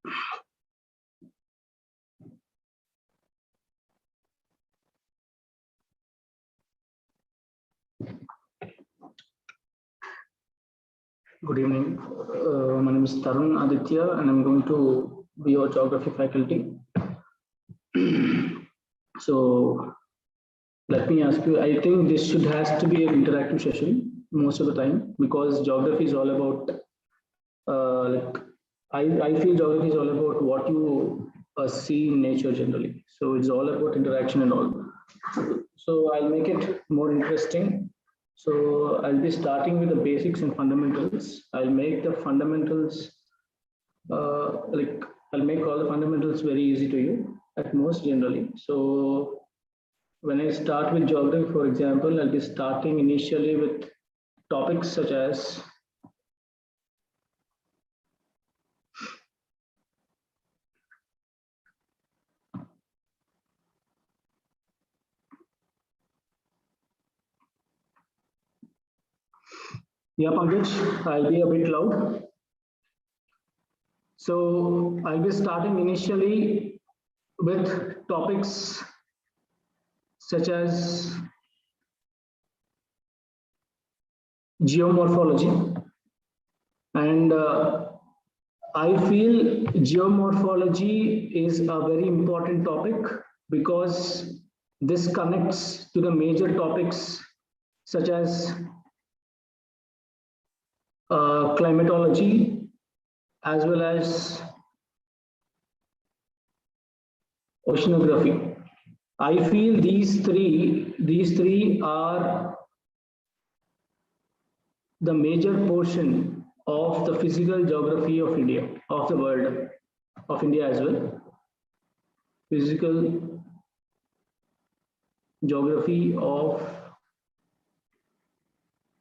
Good evening. My name is Tarun Aditya, and I'm going to be your geography faculty. So let me ask you, I think this has to be an interactive session most of the time, because geography is all about, I feel geography is all about what you see in nature generally. So it's all about interaction and all. So I'll make it more interesting. So I'll be starting with the basics and fundamentals. I'll make the fundamentals, I'll make all the fundamentals very easy to you at most generally. So when I start with geography, for example, I'll be starting initially with topics such as yeah, Pankaj, I'll be a bit loud. So I'll be starting initially with topics such as geomorphology. And I feel geomorphology is a very important topic because this connects to the major topics such as climatology as well as oceanography. I feel these three are the major portion of the physical geography of India, of the world, of India as well. Physical geography of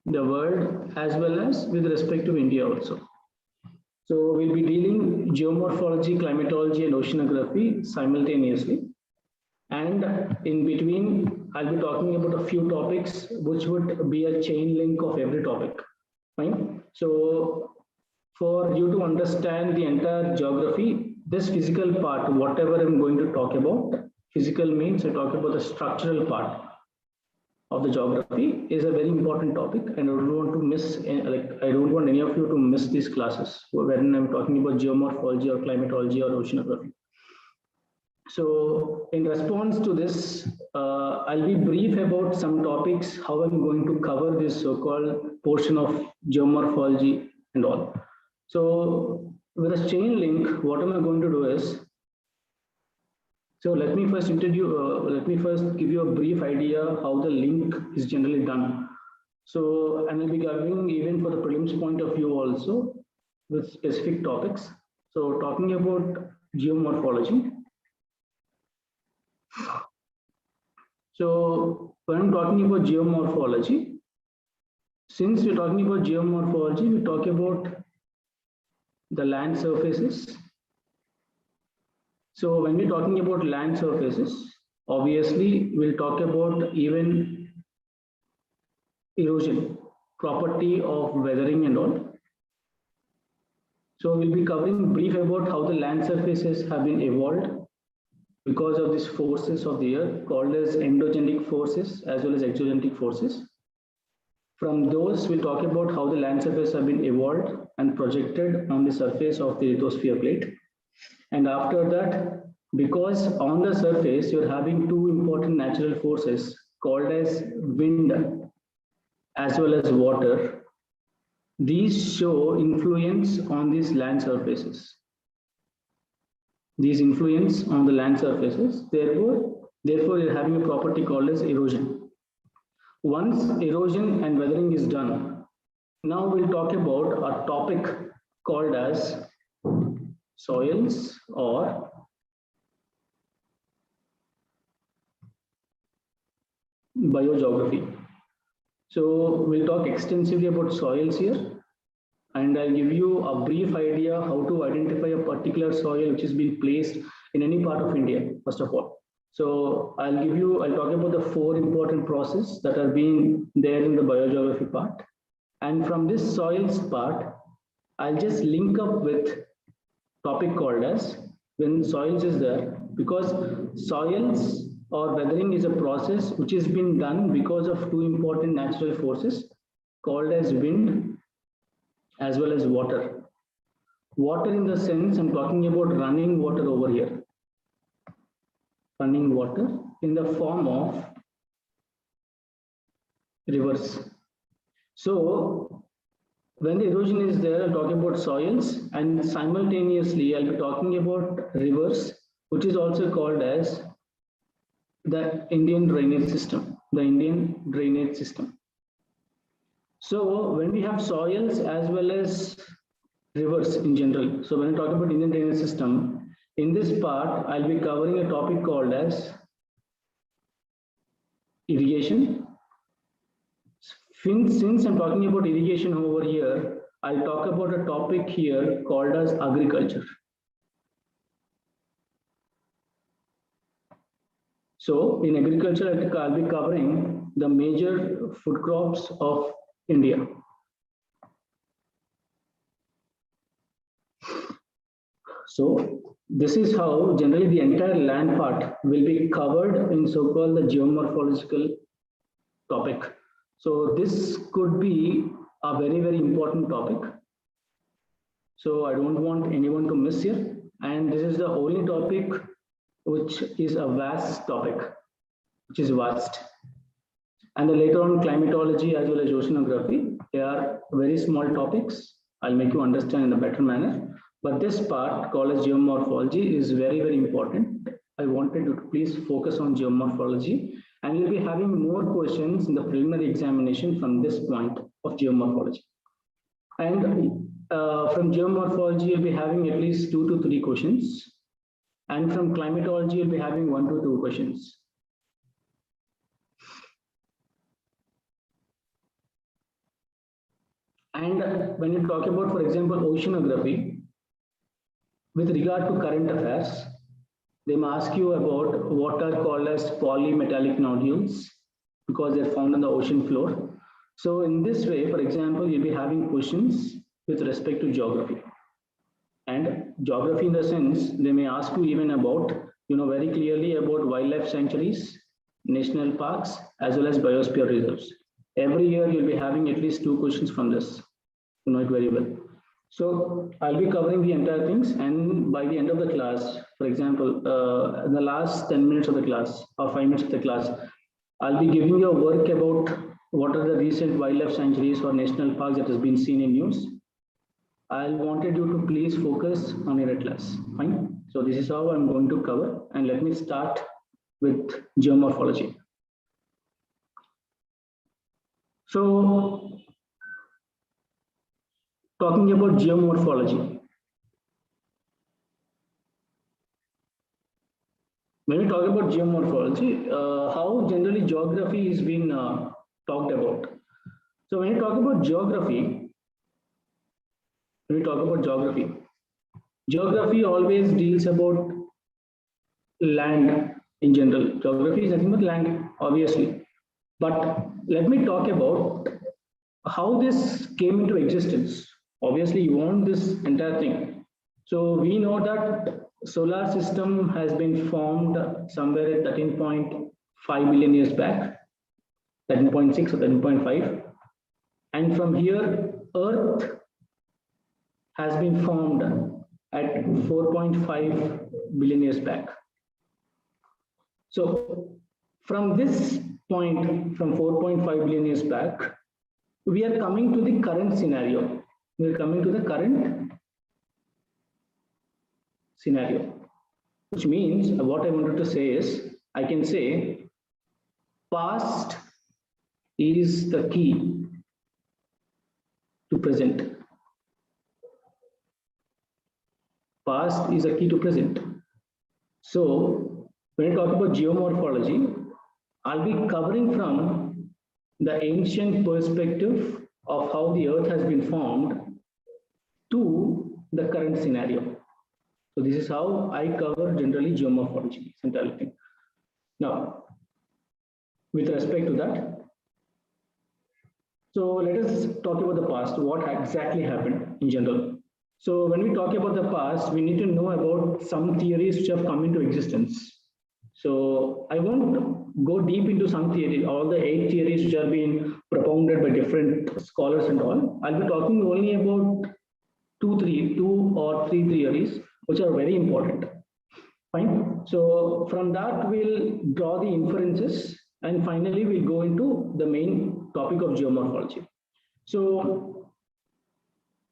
the world as well as with respect to India also. So we'll be dealing geomorphology, climatology, and oceanography simultaneously. And in between, I'll be talking about a few topics which would be a chain link of every topic. Fine. So for you to understand the entire geography, this physical part, whatever I'm going to talk about, physical means I talk about the structural part of the geography, is a very important topic, and I don't want to miss, I don't want any of you to miss these classes when I'm talking about geomorphology or climatology or oceanography. So in response to this, I'll be brief about some topics, how I'm going to cover this so-called portion of geomorphology and all. So with a chain link, what am I going to do is, so let me first give you a brief idea how the link is generally done. So, and I'll be covering even for the prelims point of view also with specific topics. So talking about geomorphology. So when I'm talking about geomorphology, since we're talking about geomorphology, we talk about the land surfaces. So when we're talking about land surfaces, obviously we'll talk about even erosion, property of weathering and all. So we'll be covering brief about how the land surfaces have been evolved because of these forces of the earth called as endogenic forces as well as exogenic forces. From those, we'll talk about how the land surfaces have been evolved and projected on the surface of the lithosphere plate. And after that, because on the surface, you're having two important natural forces called as wind as well as water. These show influence on these land surfaces. These influence on the land surfaces. Therefore, you're having a property called as erosion. Once erosion and weathering is done, now we'll talk about a topic called as soils or biogeography. So we'll talk extensively about soils here, and I'll give you a brief idea how to identify a particular soil which is being placed in any part of India, first of all. So I'll talk about the four important processes that are being there in the biogeography part. And from this soils part, I'll just link up with topic called as when soils is there, because soils or weathering is a process which has been done because of two important natural forces called as wind as well as water. Water in the sense I'm talking about running water over here. Running water in the form of rivers. So when the erosion is there, I'll talk about soils, and simultaneously I'll be talking about rivers, which is also called as the Indian drainage system. The Indian drainage system. So when we have soils as well as rivers in general, so when I talk about Indian drainage system, in this part I'll be covering a topic called as irrigation. Since I'm talking about irrigation over here, I'll talk about a topic here called as agriculture. So in agriculture, I'll be covering the major food crops of India. So this is how generally the entire land part will be covered in so-called the geomorphological topic. So this could be a very, very important topic. So I don't want anyone to miss here. And this is the only topic which is a vast topic, which is vast. And then later on climatology as well as oceanography, they are very small topics. I'll make you understand in a better manner. But this part called as geomorphology is very, very important. I wanted you to please focus on geomorphology, and you'll be having more questions in the preliminary examination from this point of geomorphology. And from geomorphology, you'll be having at least 2 to 3 questions. And from climatology, you'll be having 1 to 2 questions. And when you talk about, for example, oceanography, with regard to current affairs, they may ask you about what are called as polymetallic nodules because they're found on the ocean floor. So in this way, for example, you'll be having questions with respect to geography. And geography in the sense, they may ask you even about, very clearly about wildlife sanctuaries, national parks, as well as biosphere reserves. Every year, you'll be having at least 2 questions from this. You know it very well. So I'll be covering the entire things, and by the end of the class, for example, in the last 10 minutes of the class or 5 minutes of the class, I'll be giving you a work about what are the recent wildlife sanctuaries or national parks that has been seen in news. I wanted you to please focus on your class. Fine. So this is how I'm going to cover, and let me start with geomorphology. So talking about geomorphology. When we talk about geomorphology, how generally geography is being talked about. So when you talk about geography, geography always deals about land in general. Geography is nothing but land, obviously. But let me talk about how this came into existence. Obviously, you want this entire thing. So we know that solar system has been formed somewhere at 13.5 billion years back, 13.6 or 13.5. And from here, Earth has been formed at 4.5 billion years back. So from this point, from 4.5 billion years back, we are coming to the current scenario. We are coming to the current scenario, which means what I wanted to say is, I can say past is the key to present. Past is a key to present. So when I talk about geomorphology, I'll be covering from the ancient perspective of how the Earth has been formed to the current scenario. So this is how I cover generally geomorphology, entire thing. Now, with respect to that, so let us talk about the past. What exactly happened in general? So when we talk about the past, we need to know about some theories which have come into existence. So I won't go deep into some theory, all the 8 theories which are being propounded by different scholars and all. I'll be talking only about two or three theories which are very important. Fine. So from that we'll draw the inferences, and finally we'll go into the main topic of geomorphology. So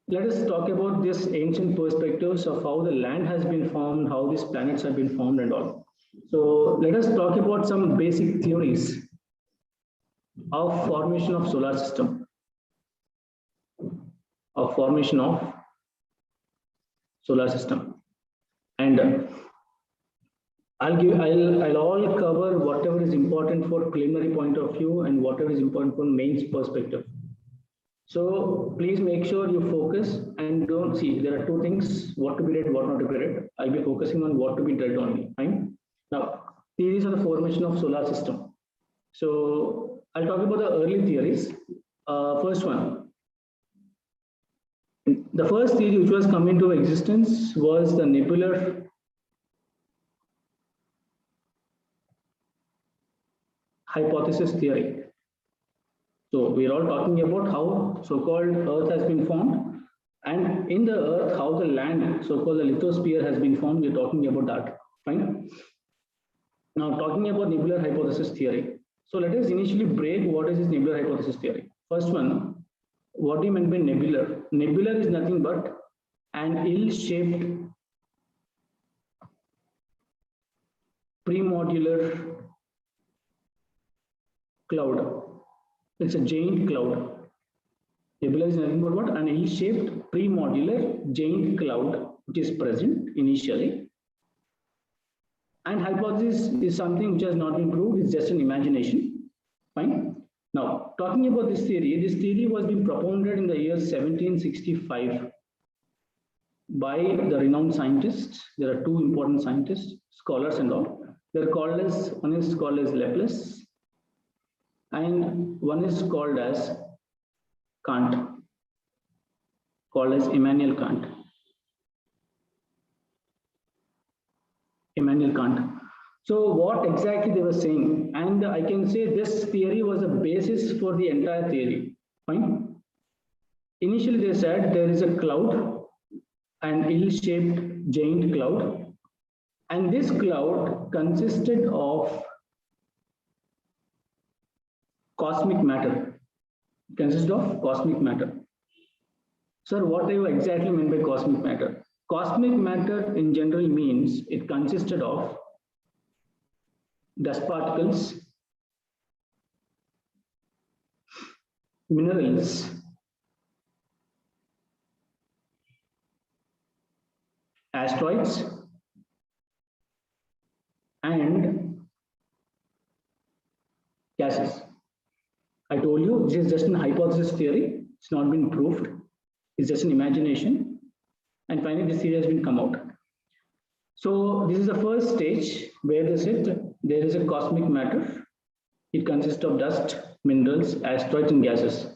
let us talk about this ancient perspectives of how the land has been formed, how these planets have been formed and all. So let us talk about some basic theories of formation of solar system, of formation of solar system. And I'll all cover whatever is important for preliminary point of view and whatever is important from mains perspective. So please make sure you focus and don't see, there are two things, what to be read, what not to be read. I'll be focusing on what to be read only. Fine. Now, theories of the formation of solar system. So I'll talk about the early theories. First one. The first theory which was come into existence was the nebular hypothesis theory. So we're all talking about how so-called Earth has been formed, and in the Earth, how the land, so-called the lithosphere, has been formed. We're talking about that. Fine. Now, talking about nebular hypothesis theory. So let us initially break what is this nebular hypothesis theory. First one, what do you mean by nebular? Nebular is nothing but an ill-shaped premodular cloud. It's a giant cloud. Nebular is nothing but what? An ill-shaped premodular giant cloud which is present initially. And hypothesis is something which has not been proved, it's just an imagination. Fine. Now, talking about this theory was being propounded in the year 1765 by the renowned scientists. There are two important scientists, scholars and all. They're called as, one is called as Laplace and one is called as Kant, called as Immanuel Kant. Immanuel Kant. So what exactly they were saying, and I can say this theory was a basis for the entire theory. Fine. Initially they said there is a cloud, an ill-shaped giant cloud, and this cloud consisted of cosmic matter. It consists of cosmic matter. Sir, what do you exactly mean by cosmic matter? Cosmic matter in general means it consisted of dust particles, minerals, asteroids, and gases. I told you this is just an hypothesis theory. It's not been proved. It's just an imagination. And finally, this theory has been come out. So this is the first stage where they said there is a cosmic matter. It consists of dust, minerals, asteroids, and gases.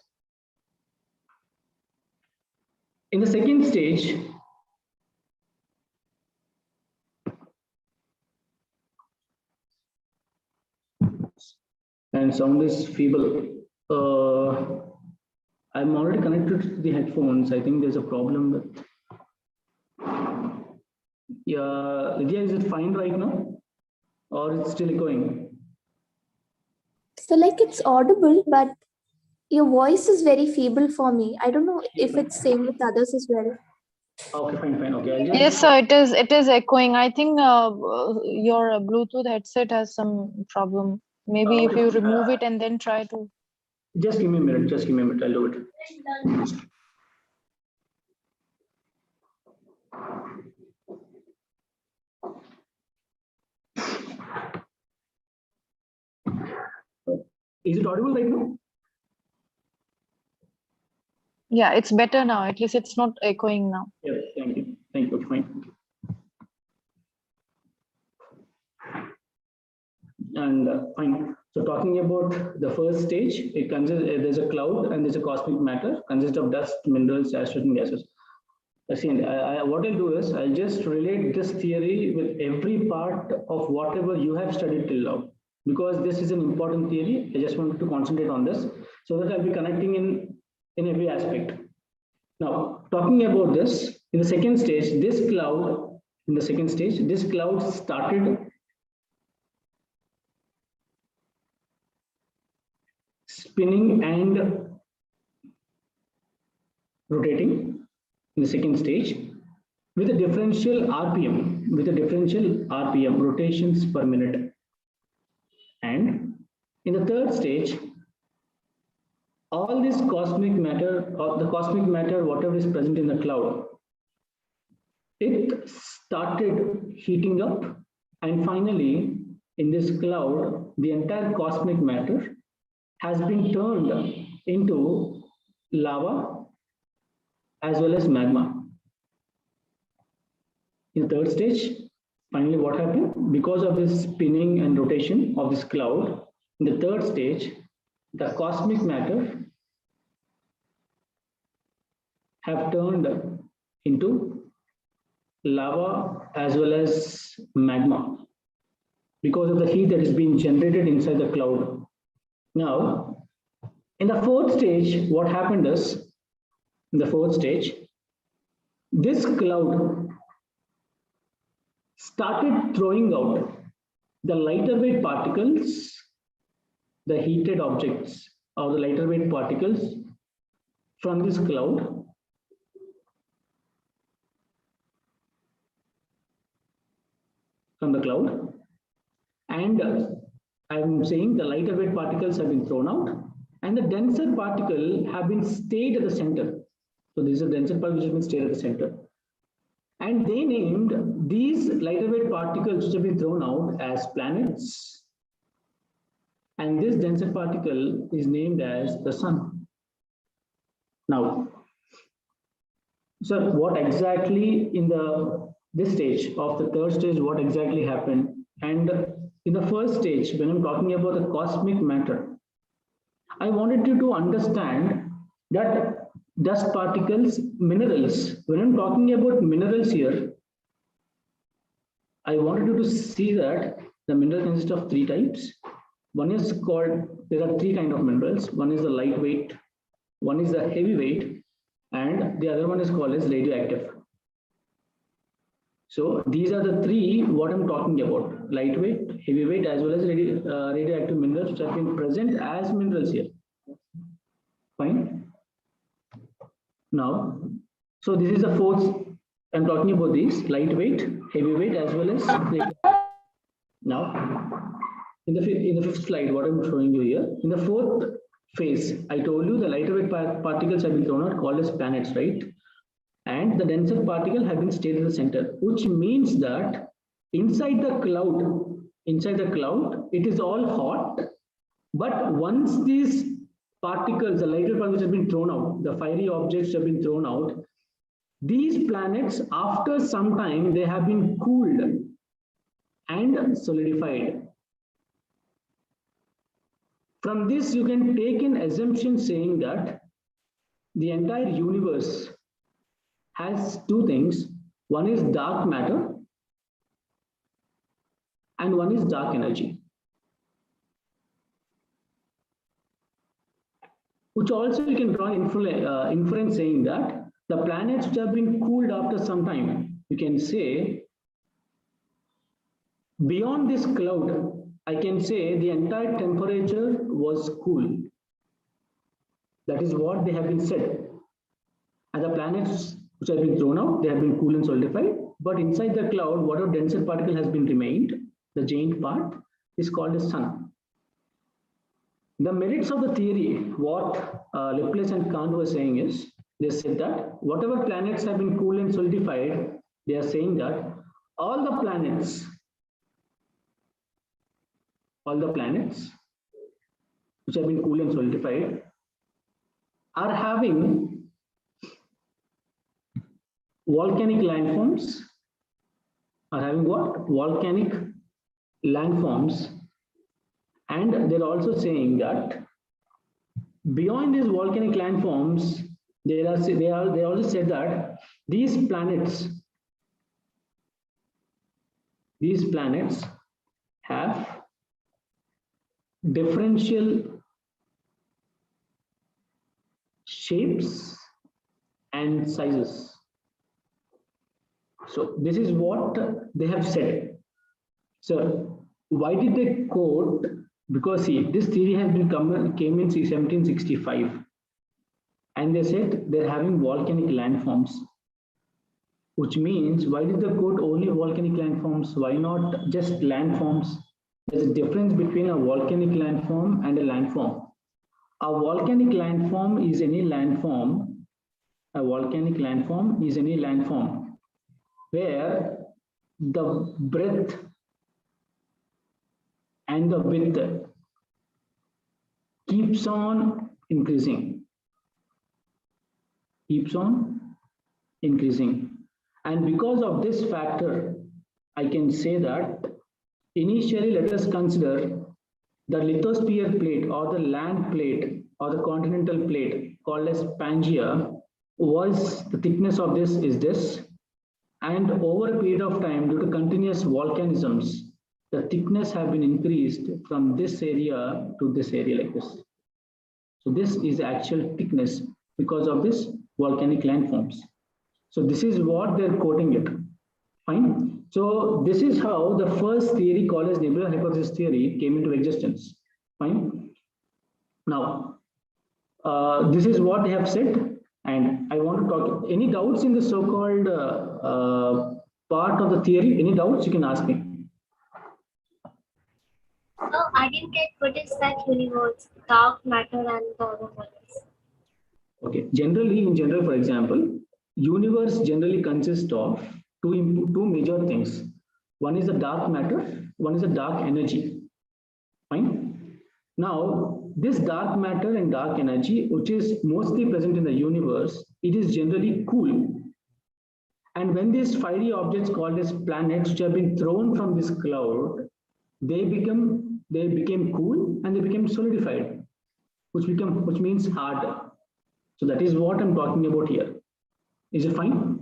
In the second stage, and sound is feeble. I'm already connected to the headphones. I think there's a problem with. Yeah, Lydia, is it fine right now, or it's still echoing? So like it's audible, but your voice is very feeble for me. I don't know if it's same with others as well. Okay, fine. Okay. Yes, sir. It is echoing. I think your Bluetooth headset has some problem. Maybe if you remove it and then try to. Just give me a minute. I'll do it. Is it audible right now? Yeah, it's better now. At least it's not echoing now. Yeah, thank you. Fine. And fine. So talking about the first stage, it consists there's a cloud and there's a cosmic matter, consists of dust, minerals, asteroids, and gases. What I'll do is I'll just relate this theory with every part of whatever you have studied till now, because this is an important theory. I just wanted to concentrate on this so that I'll be connecting in every aspect. Now, talking about this, in the second stage, this cloud started spinning and rotating in the second stage with a differential RPM, rotations per minute. And in the third stage, all this cosmic matter, or the cosmic matter, whatever is present in the cloud, it started heating up, and finally, in this cloud, the entire cosmic matter has been turned into lava as well as magma. In the third stage, finally what happened? Because of this spinning and rotation of this cloud, in the third stage, the cosmic matter have turned into lava as well as magma because of the heat that is being generated inside the cloud. Now, in the fourth stage, what happened is, in the fourth stage, this cloud started throwing out the lighter weight particles, the heated objects or the lighter weight particles from this cloud, and I'm saying the lighter weight particles have been thrown out and the denser particle have been stayed at the center. So this is a denser particle which has been stayed at the center. And they named these lighter weight particles which have been thrown out as planets. And this denser particle is named as the sun. Now, so what exactly in this stage of the third stage, what exactly happened? And in the first stage, when I'm talking about the cosmic matter, I wanted you to understand that dust particles, minerals, when I'm talking about minerals here, I wanted you to see that the mineral consists of three types. One is called, there are three kinds of minerals. One is the lightweight, one is the heavyweight, and the other one is called as radioactive. So these are the three what I'm talking about: lightweight, heavyweight, as well as radioactive minerals which have been present as minerals here. Fine. Now, so this is the fourth. I'm talking about these: lightweight, heavyweight, as well as radioactive. Now, in the fifth slide, what I'm showing you here, in the fourth phase, I told you the lighter weight particles have been thrown out, called as planets, right? And the denser particle have been stayed at the center, which means that inside the cloud, it is all hot. But once these particles, the lighter particles have been thrown out, the fiery objects have been thrown out, these planets, after some time, they have been cooled and solidified. From this, you can take an assumption saying that the entire universe has two things. One is dark matter and one is dark energy. Which also you can draw inference saying that the planets which have been cooled after some time, you can say beyond this cloud, I can say the entire temperature was cool. That is what they have been said. And the planets which have been thrown out, they have been cool and solidified. But inside the cloud, whatever denser particle has been remained, the giant part, is called the sun. The merits of the theory, what Laplace and Kant were saying is, they said that whatever planets have been cool and solidified, they are saying that all the planets which have been cool and solidified are having volcanic landforms, and they're also saying that beyond these volcanic landforms, they also said that These planets have differential shapes and sizes. So this is what they have said. So why did they quote? Because see, this theory has been came in 1765, and they said they're having volcanic landforms, which means why did they quote only volcanic landforms? Why not just landforms? There's a difference between a volcanic landform and a landform. A volcanic landform is any landform. A volcanic landform is any landform where the breadth and the width keeps on increasing. And because of this factor, I can say that initially let us consider the lithosphere plate or the land plate or the continental plate called as Pangaea was the thickness of this is this, and over a period of time due to continuous volcanisms the thickness have been increased from this area to this area like this. So this is the actual thickness because of this volcanic landforms. So this is what they're quoting it. Fine. So this is how the first theory called as nebular hypothesis theory came into existence. Fine. Now, this is what they have said, and I want to talk. Any doubts in the so-called part of the theory? Any doubts? You can ask me. No, I didn't get what is that universe, dark matter and the other ones. Okay. In general, for example, universe generally consists of two major things. One is the dark matter, one is the dark energy. Fine. Now, this dark matter and dark energy, which is mostly present in the universe, it is generally cool. And when these fiery objects called as planets, which have been thrown from this cloud, they became cool and they became solidified, which means hard. So that is what I'm talking about here. Is it fine?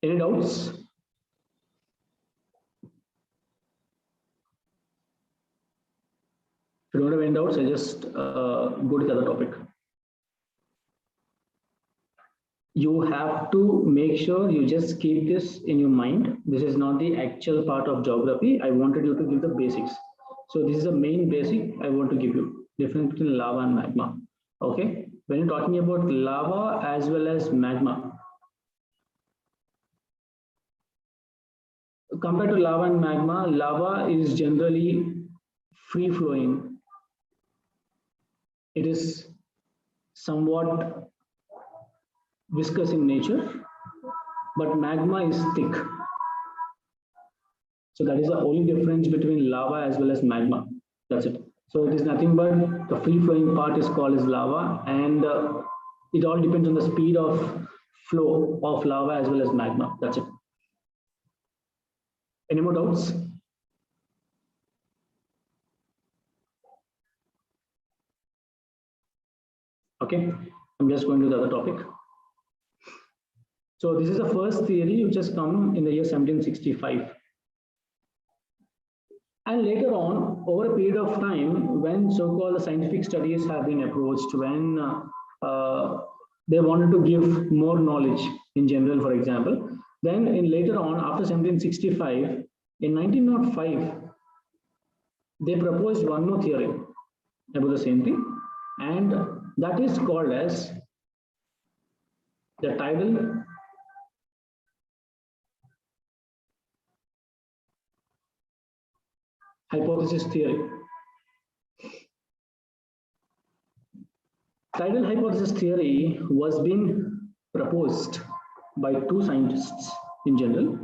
Any doubts? If you don't have any doubts, I just go to the other topic. You have to make sure you just keep this in your mind. This is not the actual part of geography. I wanted you to give the basics. So this is the main basic I want to give you. Difference between lava and magma. Okay. When you're talking about lava as well as magma, compared to lava and magma, lava is generally free flowing. It is somewhat viscous in nature, but magma is thick. So that is the only difference between lava as well as magma. That's it. So it is nothing but the free flowing part is called as lava, and it all depends on the speed of flow of lava as well as magma. That's it. Any more doubts? Okay, I'm just going to the other topic. So this is the first theory which has come in the year 1765. And later on, over a period of time, when so-called scientific studies have been approached, when they wanted to give more knowledge in general, for example, then later on, after 1765, in 1905, they proposed one more theory about the same thing, and that is called as the tidal hypothesis theory. Tidal hypothesis theory was being proposed by two scientists in general.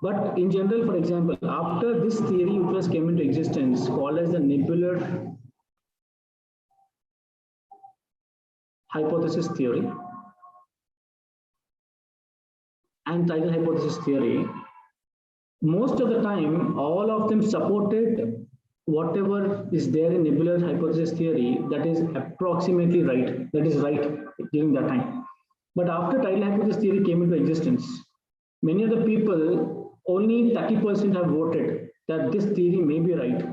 But in general, for example, after this theory which was came into existence called as the nebular hypothesis theory and tidal hypothesis theory, most of the time, all of them supported whatever is there in nebular hypothesis theory, that is approximately right. That is right during that time. But after tidal hypothesis theory came into existence, many of the people, only 30% have voted that this theory may be right.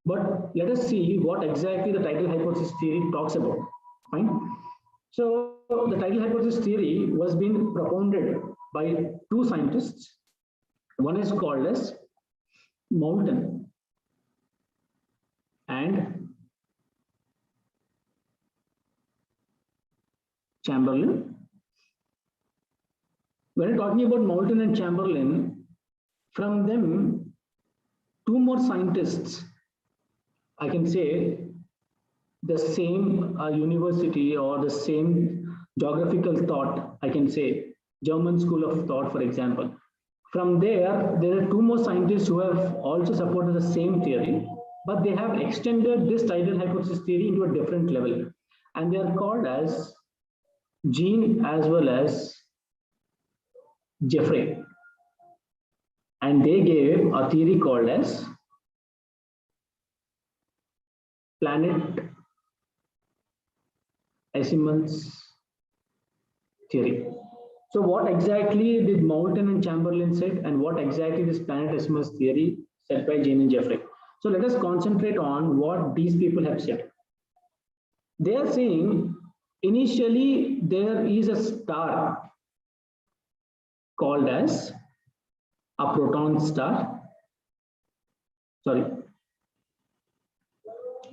But let us see what exactly the tidal hypothesis theory talks about. Fine. So the tidal hypothesis theory was being propounded by two scientists. One is called as Moulton and Chamberlain. When we're talking about Moulton and Chamberlain, from them, two more scientists, I can say the same university or the same geographical thought, I can say German school of thought, for example. From there are two more scientists who have also supported the same theory, but they have extended this tidal hypothesis theory into a different level. And they are called as Jean as well as Jeffrey. And they gave a theory called as planetesimals theory. So what exactly did Moulton and Chamberlain said, and what exactly this planetesimals theory said by Jean and Jeffrey? So let us concentrate on what these people have said. They are saying initially there is a star called as a proton star,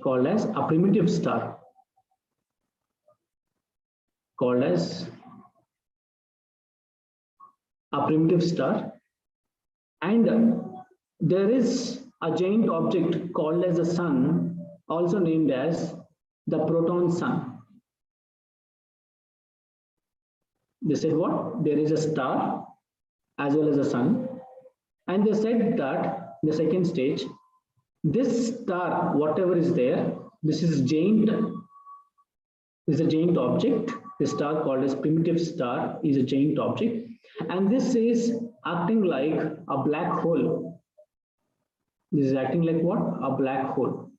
called as a primitive star, called as a primitive star, and there is a giant object called as the sun, also named as the proton sun. They said what? There is a star as well as a sun, and they said that in the second stage, this star, whatever is there, this is a giant object. The star called as primitive star is a giant object, and this is acting like a black hole. This is acting like what? A black hole.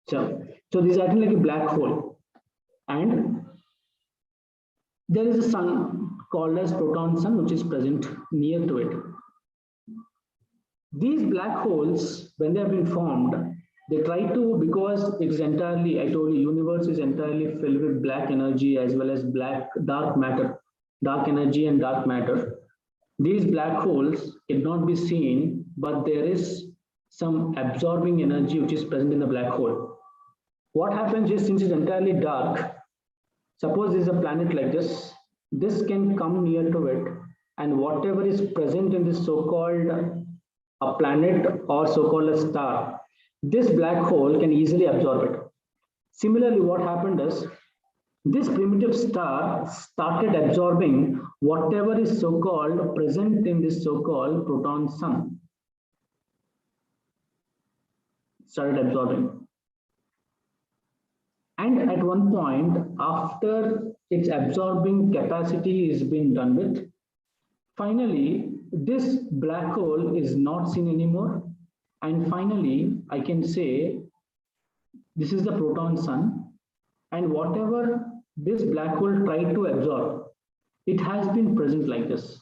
So this is acting like a black hole, and there is a sun called as proton sun, which is present near to it. These black holes, when they have been formed, they try to, because it is entirely, I told you, universe is entirely filled with black energy as well as dark matter, dark energy and dark matter. These black holes cannot be seen, but there is some absorbing energy which is present in the black hole. What happens is, since it's entirely dark, suppose there is a planet like this, this can come near to it, and whatever is present in this so-called a planet or so-called a star, this black hole can easily absorb it. Similarly, what happened is, this primitive star started absorbing whatever is so-called present in this so-called proton sun. Started absorbing. And at one point, after its absorbing capacity is being done with, finally, this black hole is not seen anymore. And finally, I can say this is the proton sun, and whatever this black hole tried to absorb, it has been present like this.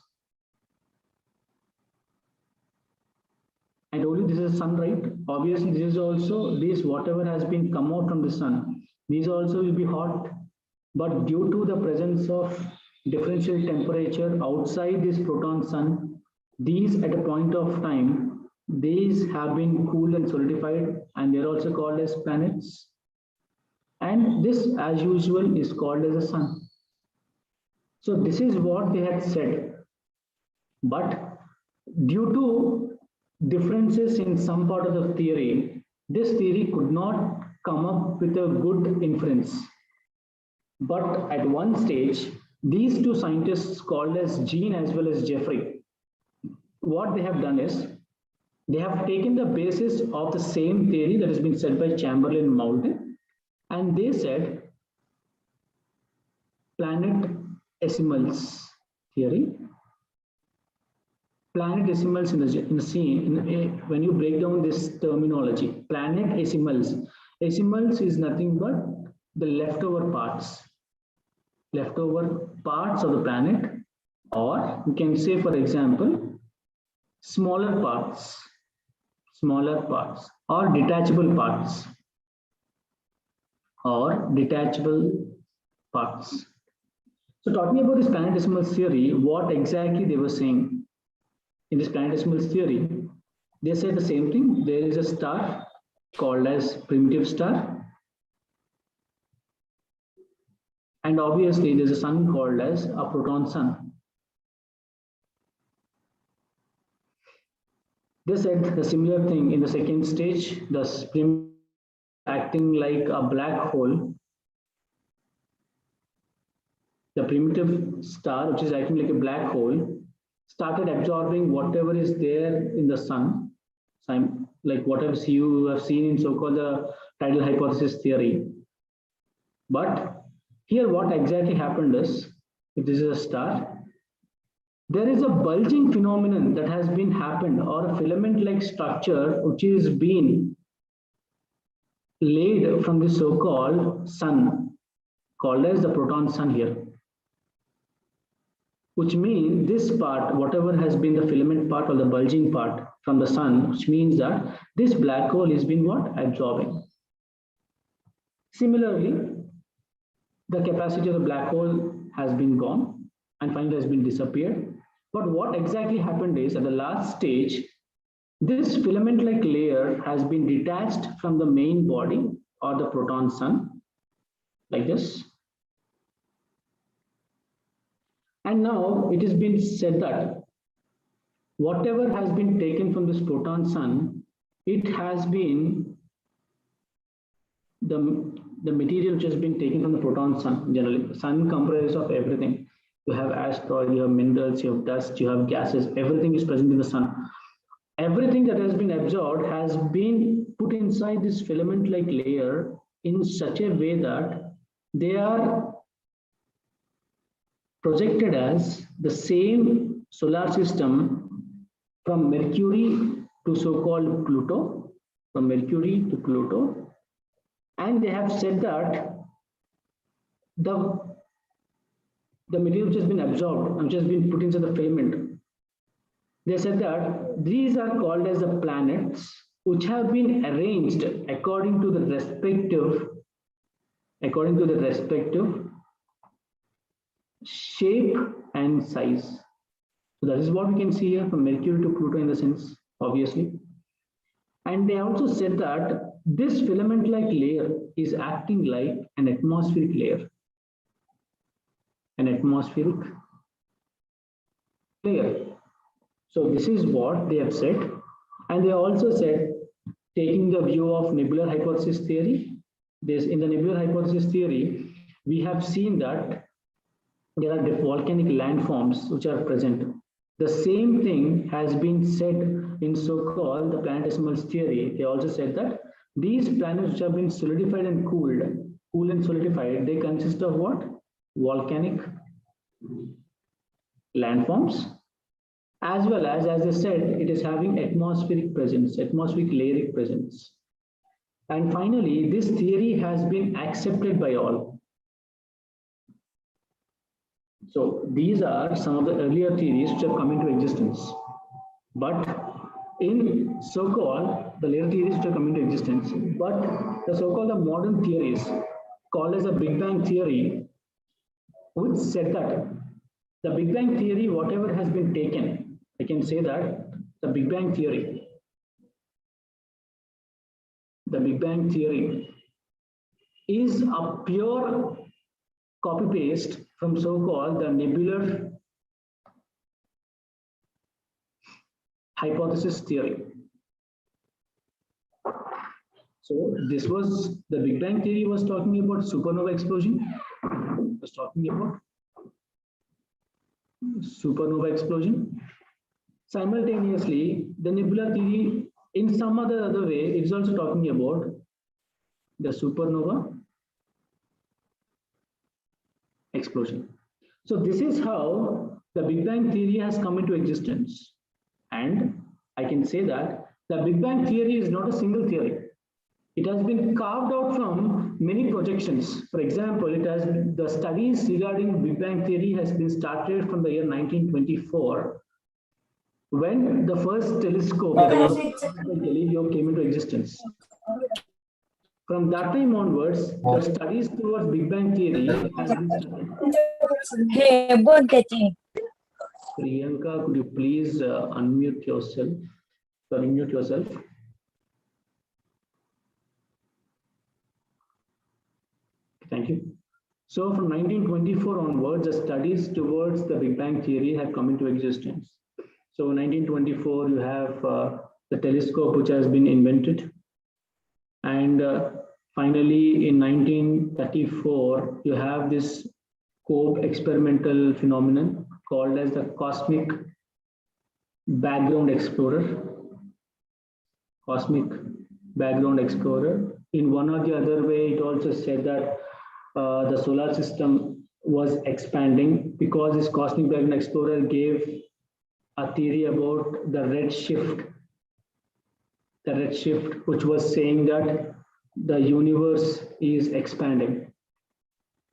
I told you this is the sun, right? Obviously, this is also whatever has been come out from the sun. These also will be hot, but due to the presence of differential temperature outside this proton sun, these at a point of time, these have been cooled and solidified, and they're also called as planets. And this, as usual, is called as a sun. So this is what they had said. But due to differences in some part of the theory, this theory could not come up with a good inference. But at one stage, these two scientists called as Jean as well as Jeffrey, what they have done is, they have taken the basis of the same theory that has been said by Chamberlain and Moulton, and they said planetesimals theory, planetesimals in the scene. When you break down this terminology, planetesimals. Esimals is nothing but the leftover parts of the planet, or you can say, for example, smaller parts or detachable parts So talking about this planetesimals theory, what exactly they were saying in this planetesimals theory, they said the same thing. There is a star called as primitive star, and obviously there's a sun called as a proton sun. They said the similar thing in the second stage, the spring acting like a black hole. The primitive star, which is acting like a black hole, started absorbing whatever is there in the sun, like whatever you have seen in so-called the tidal hypothesis theory. But here what exactly happened is, if this is a star, there is a bulging phenomenon that has been happened, or a filament-like structure which is being laid from the so-called sun, called as the proton sun here. Which means this part, whatever has been the filament part or the bulging part from the sun, which means that this black hole is being what? Absorbing. Similarly, the capacity of the black hole has been gone and finally has been disappeared. But what exactly happened is, at the last stage, this filament-like layer has been detached from the main body or the proton sun, like this. And now it has been said that whatever has been taken from this proton sun, it has been the material which has been taken from the proton sun. Generally, the sun comprises of everything. You have asteroids, you have minerals, you have dust, you have gases, everything is present in the sun. Everything that has been absorbed has been put inside this filament-like layer in such a way that they are projected as the same solar system from Mercury to so-called Pluto, and they have said that the material which has been absorbed, which has been put into the filament, they said that these are called as the planets, which have been arranged according to the respective shape and size. So that is what we can see here from Mercury to Pluto in the sense, obviously. And they also said that this filament-like layer is acting like an atmospheric layer. So this is what they have said. And they also said, taking the view of nebular hypothesis theory, in the nebular hypothesis theory, we have seen that there are volcanic landforms which are present. The same thing has been said in so-called the planetesimals theory. They also said that these planets which have been solidified and cooled and solidified, they consist of what? Volcanic landforms, as well as I said, it is having atmospheric layeric presence. And finally, this theory has been accepted by all. So these are some of the earlier theories which have come into existence. But in so-called the later theories which have come into existence, but the so-called the modern theories called as a Big Bang theory, which said that the Big Bang theory, whatever has been taken, I can say that the Big Bang theory is a pure copy-paste from so-called the nebular hypothesis theory. So this was the Big Bang theory was talking about supernova explosion. Simultaneously, the nebular theory, in some other way, is also talking about the supernova explosion. So this is how the Big Bang theory has come into existence. And I can say that the Big Bang theory is not a single theory. It has been carved out from many projections. For example, the studies regarding Big Bang theory has been started from the year 1924, when the first telescope by Galileo came into existence. From that time onwards, the studies towards Big Bang theory has been started. Priyanka, could you please unmute yourself? Sorry, mute yourself. Thank you. So from 1924 onwards, the studies towards the Big Bang theory have come into existence. So in 1924, you have the telescope which has been invented. And finally, in 1934, you have this COBE experimental phenomenon called as the Cosmic Background Explorer. Cosmic Background Explorer. In one or the other way, it also said that the solar system was expanding because this Cosmic Background Explorer gave a theory about the redshift. The redshift, which was saying that the universe is expanding.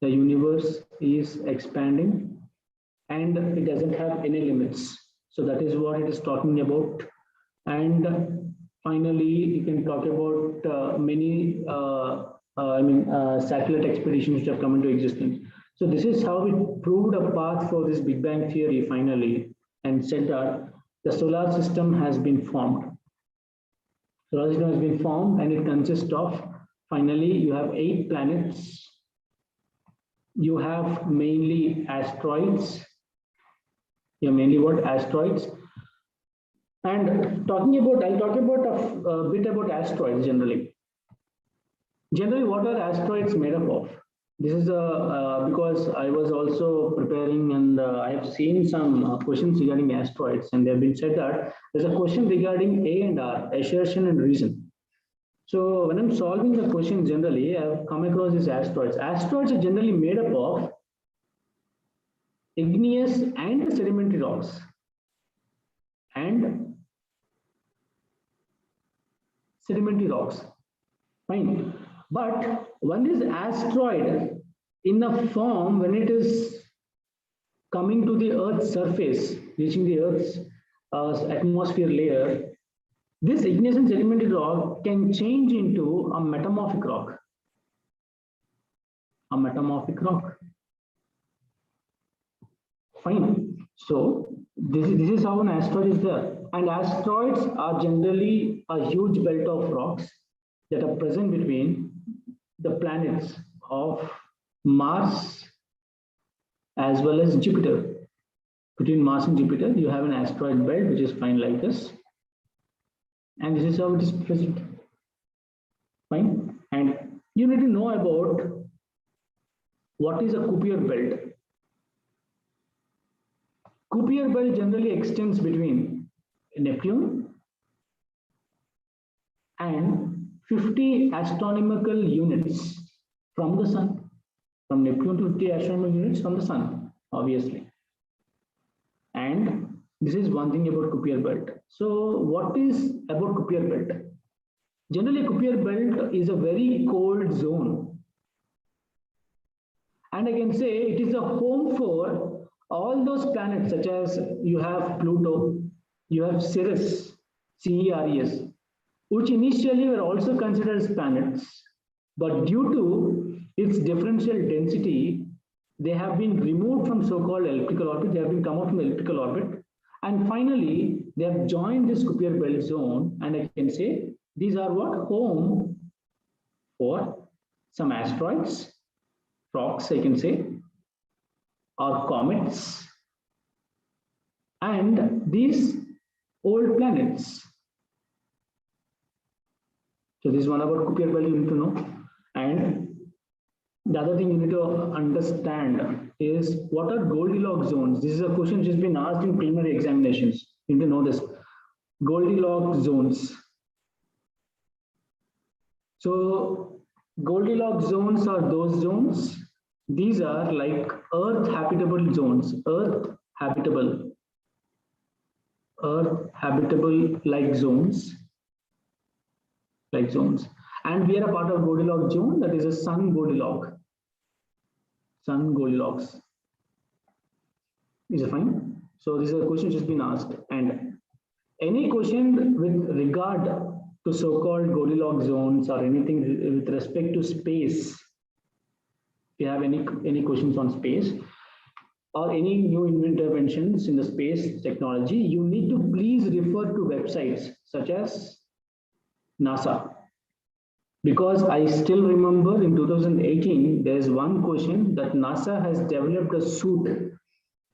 The universe is expanding and it doesn't have any limits. So that is what it is talking about. And finally, you can talk about many satellite expeditions which have come into existence. So this is how it proved a path for this Big Bang theory finally, and said that the solar system has been formed. Solar system has been formed and it consists of, finally, you have 8 planets. You have mainly asteroids. You have mainly what? Asteroids. And talking about, I'll talk about a bit about asteroids generally. Generally, what are asteroids made up of? This is because I was also preparing and I have seen some questions regarding asteroids, and they have been said that there's a question regarding A and R, assertion and reason. So when I'm solving the question generally, I've come across these asteroids. Asteroids are generally made up of igneous and sedimentary rocks. And sedimentary rocks. Fine. But one is asteroid in a form when it is coming to the Earth's surface, reaching the Earth's atmosphere layer, this igneous and sedimentary rock can change into a metamorphic rock. A metamorphic rock. Fine. So this is how an asteroid is there. And asteroids are generally a huge belt of rocks that are present between the planets of Mars as well as Jupiter. Between Mars and Jupiter, you have an asteroid belt which is fine like this. And this is how it is present. Fine. And you need to know about what is a Kuiper belt. Kuiper belt generally extends between Neptune and 50 astronomical units from the sun. From Neptune to 50 astronomical units from the sun, obviously. And this is one thing about Kuiper belt. So what is about Kuiper belt? Generally, Kuiper belt is a very cold zone. And I can say it is a home for all those planets, such as you have Pluto, you have Ceres, CERES, which initially were also considered as planets, but due to its differential density, they have been removed from so-called elliptical orbit. They have been come out from the elliptical orbit, and finally they have joined this Kuiper belt zone. And I can say these are what? Home for some asteroids, rocks, I can say, or comets, and these old planets. So this is one about Kuiper belt you need to know. And the other thing you need to understand is what are Goldilocks zones. This is a question which has been asked in preliminary examinations. You need to know this. Goldilocks zones. So Goldilocks zones are those zones. These are like Earth habitable zones. Earth habitable. Earth habitable like zones, and we are a part of Goldilocks zone, that is a sun Goldilocks. Is it fine? So this is a question which has been asked, and any question with regard to so-called Goldilocks zones or anything with respect to space, if you have any questions on space or any new interventions in the space technology, you need to please refer to websites such as NASA. Because I still remember in 2018, there is one question that NASA has developed a suit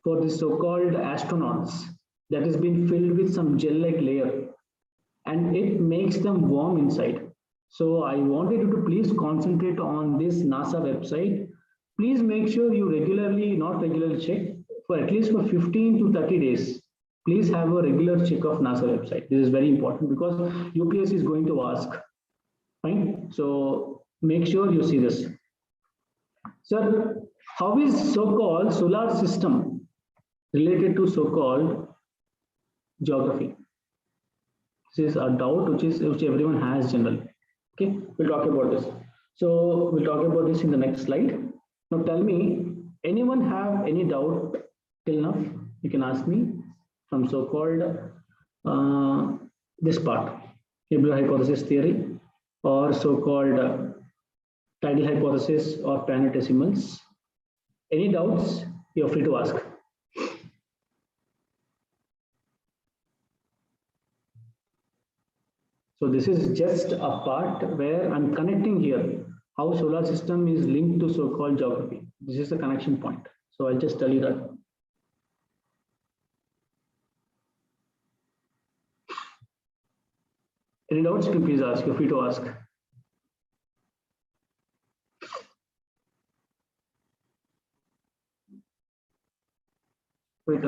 for the so-called astronauts that has been filled with some gel-like layer, and it makes them warm inside. So I wanted you to please concentrate on this NASA website. Please make sure you not regularly check, for at least for 15 to 30 days. Please have a regular check of NASA website. This is very important because UPSC is going to ask. Fine. So make sure you see this. Sir, how is so-called solar system related to so-called geography? This is a doubt which everyone has generally. Okay, we'll talk about this. So we'll talk about this in the next slide. Now tell me, anyone have any doubt till now? You can ask me from so-called this part, Nebular hypothesis theory, or so-called tidal hypothesis or planetesimals. Any doubts? You're free to ask. So this is just a part where I'm connecting here how solar system is linked to so-called geography. This is the connection point. So I'll just tell you that. Any doubts, you can please ask. You're free to ask. Wait,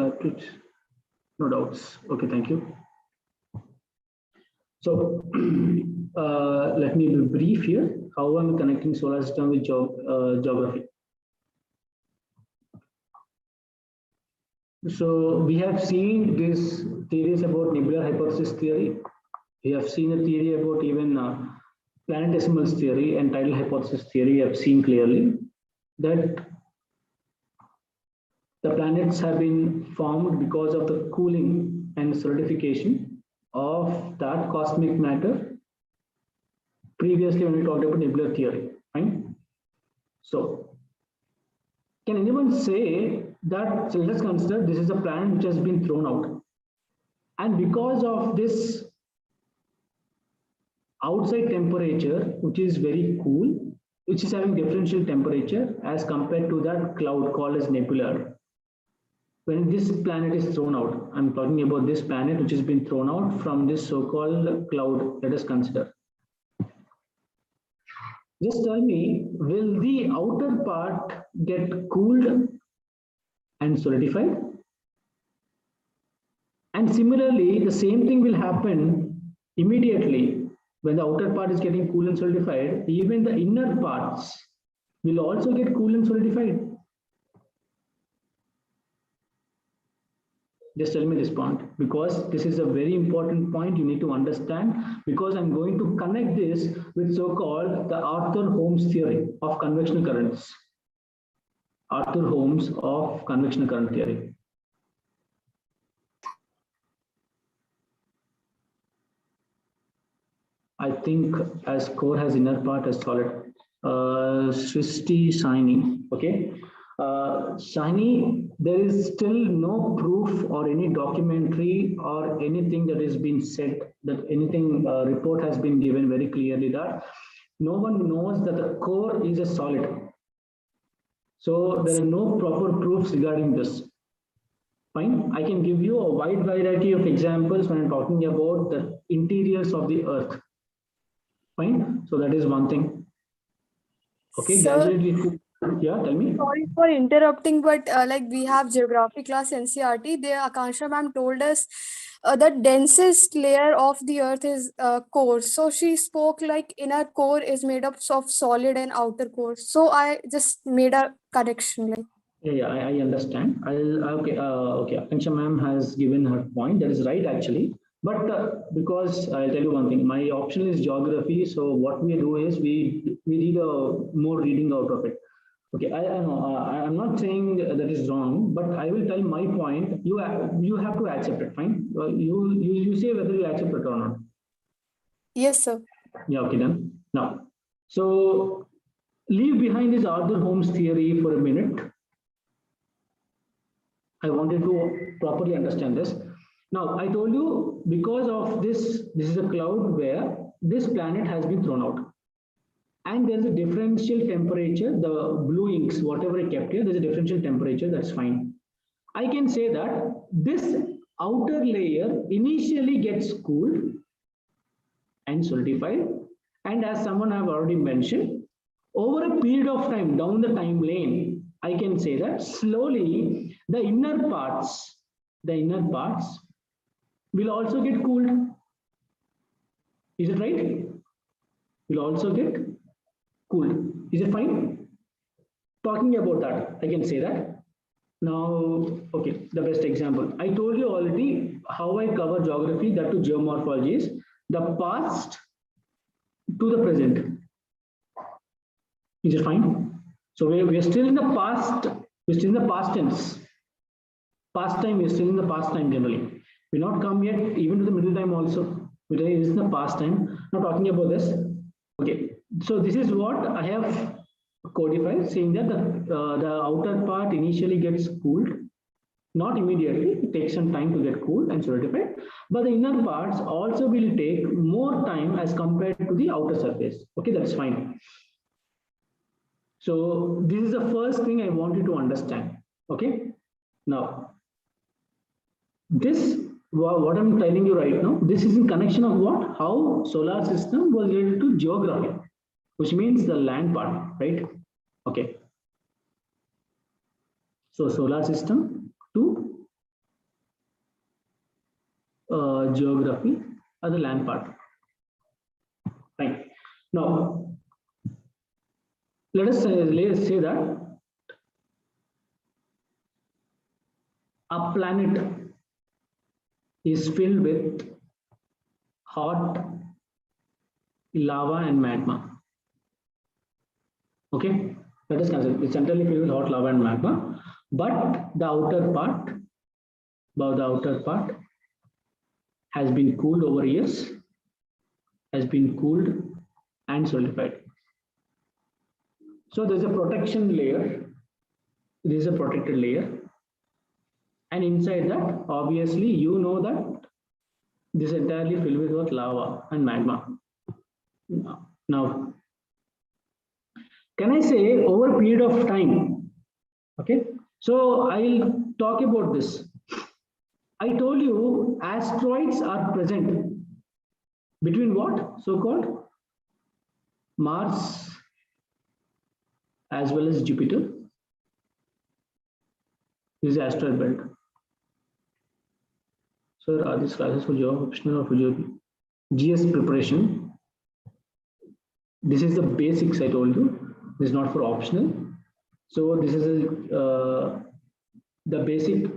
no doubts. Okay, thank you. So let me be brief here. How I'm connecting solar system with geography. So we have seen these theories about nebular hypothesis theory. We have seen a theory about even planetesimals theory and tidal hypothesis theory. We have seen clearly that the planets have been formed because of the cooling and solidification of that cosmic matter previously when we talked about nebular theory, right? So can anyone say that, so let's consider this is a planet which has been thrown out, and because of this outside temperature, which is very cool, which is having differential temperature as compared to that cloud called as nebula. When this planet is thrown out, I'm talking about this planet which has been thrown out from this so-called cloud, let us consider. Just tell me, will the outer part get cooled and solidified? And similarly, the same thing will happen immediately when the outer part is getting cool and solidified. Even the inner parts will also get cool and solidified. Just tell me this point, because this is a very important point you need to understand, because I'm going to connect this with so-called the Arthur Holmes theory of convectional currents. Arthur Holmes of convectional current theory. I think as core has inner part as solid. Srishti Shiny, okay. Shiny, there is still no proof or any documentary or anything that has been said, that anything report has been given very clearly that no one knows that the core is a solid. So there are no proper proofs regarding this. Fine, I can give you a wide variety of examples when I'm talking about the interiors of the earth. Fine, so that is one thing. Okay, yeah, tell me. Sorry for interrupting, but like we have geography class NCRT, there Akansha ma'am told us the densest layer of the earth is core. So she spoke like inner core is made up of solid and outer core. So I just made a correction. Like. Yeah, I understand. Okay. Okay. Akanksha ma'am has given her point. That is right, actually. But because I'll tell you one thing, my option is geography. So what we do is we need a more reading out of it. Okay, I know I'm not saying that is wrong, but I will tell my point. You have to accept it. Fine. You say whether you accept it or not. Yes, sir. Yeah. Okay. Then now, so leave behind this Arthur Holmes theory for a minute. I wanted to properly understand this. Now, I told you because of this is a cloud where this planet has been thrown out. And there's a differential temperature, the blue inks, whatever I kept here, there's a differential temperature, that's fine. I can say that this outer layer initially gets cooled and solidified. And as someone have already mentioned, over a period of time, down the time lane, I can say that slowly the inner parts will also get cooled. Is it right? Will also get cooled. Is it fine? Talking about that, I can say that. Now, okay, the best example. I told you already how I cover geography, that to geomorphology is the past to the present. Is it fine? So we're still in the past, we're still in the past tense. Past time is still in the past time generally. We're not come yet even to the middle time also. Today is the past time. Now talking about this. Okay, so this is what I have codified, saying that the outer part initially gets cooled, not immediately, it takes some time to get cooled and solidified, but the inner parts also will take more time as compared to the outer surface. Okay, that's fine. So this is the first thing I want you to understand. Okay, now this, what I'm telling you right now, this is in connection of what? How solar system was related to geography, which means the land part, right? Okay. So solar system to geography are the land part. Right. Now, let's say that a planet is filled with hot lava and magma. Okay, let us consider it's centrally filled with hot lava and magma, but the outer part has been cooled over years, has been cooled and solidified. So there's a protection layer, there is a protected layer, and inside that, obviously, you know that this is entirely filled with what? Lava and magma. Now, can I say over a period of time? Okay, so I'll talk about this. I told you asteroids are present between what? So-called Mars as well as Jupiter. This is asteroid belt. So are these classes for job optional or for GS preparation? This is the basics I told you. This is not for optional. So this is the basic.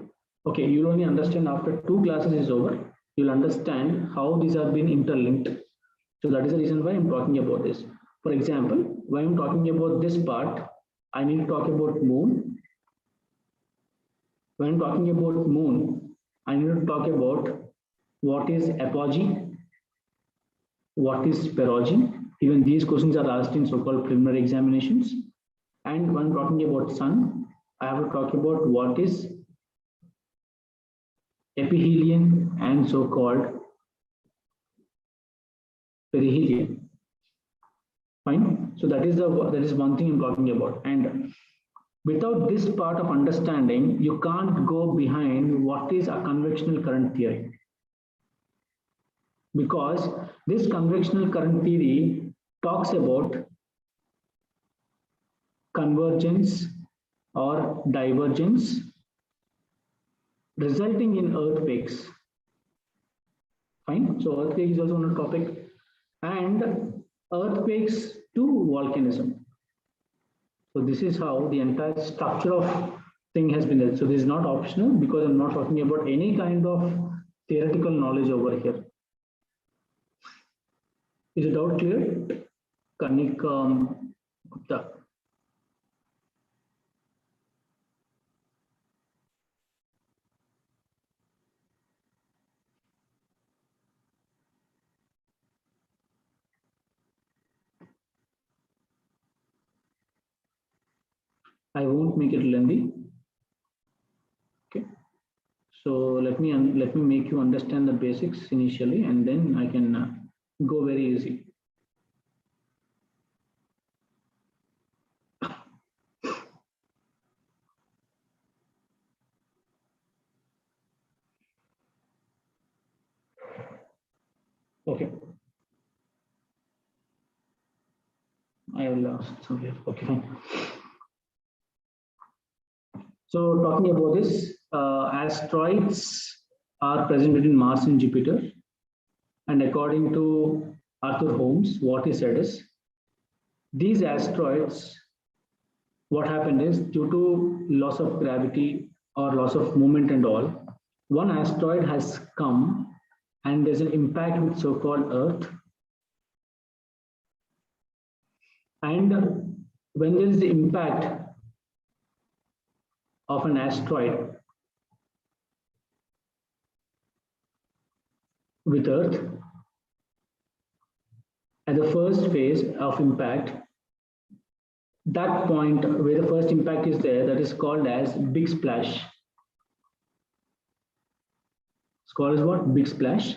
Okay, you'll only understand after 2 classes is over. You'll understand how these have been interlinked. So that is the reason why I'm talking about this. For example, when I'm talking about this part, I need to talk about moon. When I'm talking about moon, I need to talk about what is apogee, what is perigee. Even these questions are asked in so-called preliminary examinations. And when I'm talking about sun, I have to talk about what is ephelion and so-called perihelion. Fine. So that is one thing I'm talking about. And without this part of understanding, you can't go behind what is a convectional current theory. Because this convectional current theory talks about convergence or divergence resulting in earthquakes. Fine. So earthquake is also one topic, and earthquakes to volcanism. So this is how the entire structure of thing has been there. So this is not optional because I'm not talking about any kind of theoretical knowledge over here. Is it out clear? Kanik Gupta. I won't make it lengthy. Okay. So let me make you understand the basics initially, and then I can go very easy. Okay. I have lost some here. Okay, fine. So talking about this, asteroids are present between Mars and Jupiter. And according to Arthur Holmes, what he said is, these asteroids, what happened is due to loss of gravity or loss of movement and all, one asteroid has come and there's an impact with so-called Earth. And when there is the impact of an asteroid with Earth, at the first phase of impact, that point where the first impact is there, that is called as big splash. It's called as what? Big splash,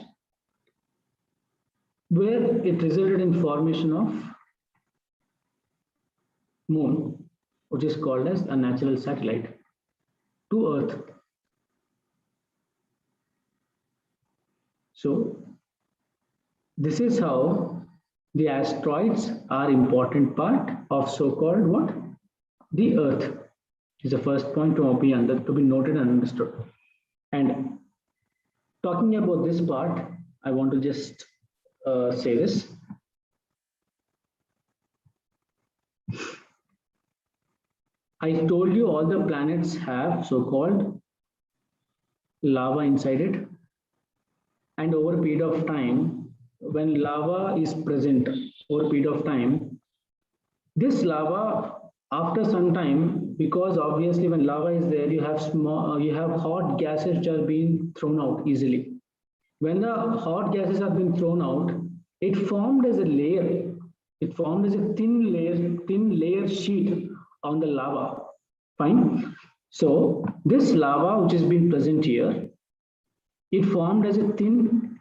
where it resulted in formation of moon, which is called as a natural satellite to Earth. So this is how the asteroids are important part of so-called what? The Earth is the first point to be noted and understood. And talking about this part, I want to just say this. I told you all the planets have so-called lava inside it. And over a period of time, when lava is present over a period of time, this lava, after some time, because obviously when lava is there, you have hot gases which are being thrown out easily. When the hot gases have been thrown out, it formed as a layer. It formed as a thin layer sheet on the lava. Fine. So this lava, which has been present here, it formed as a thin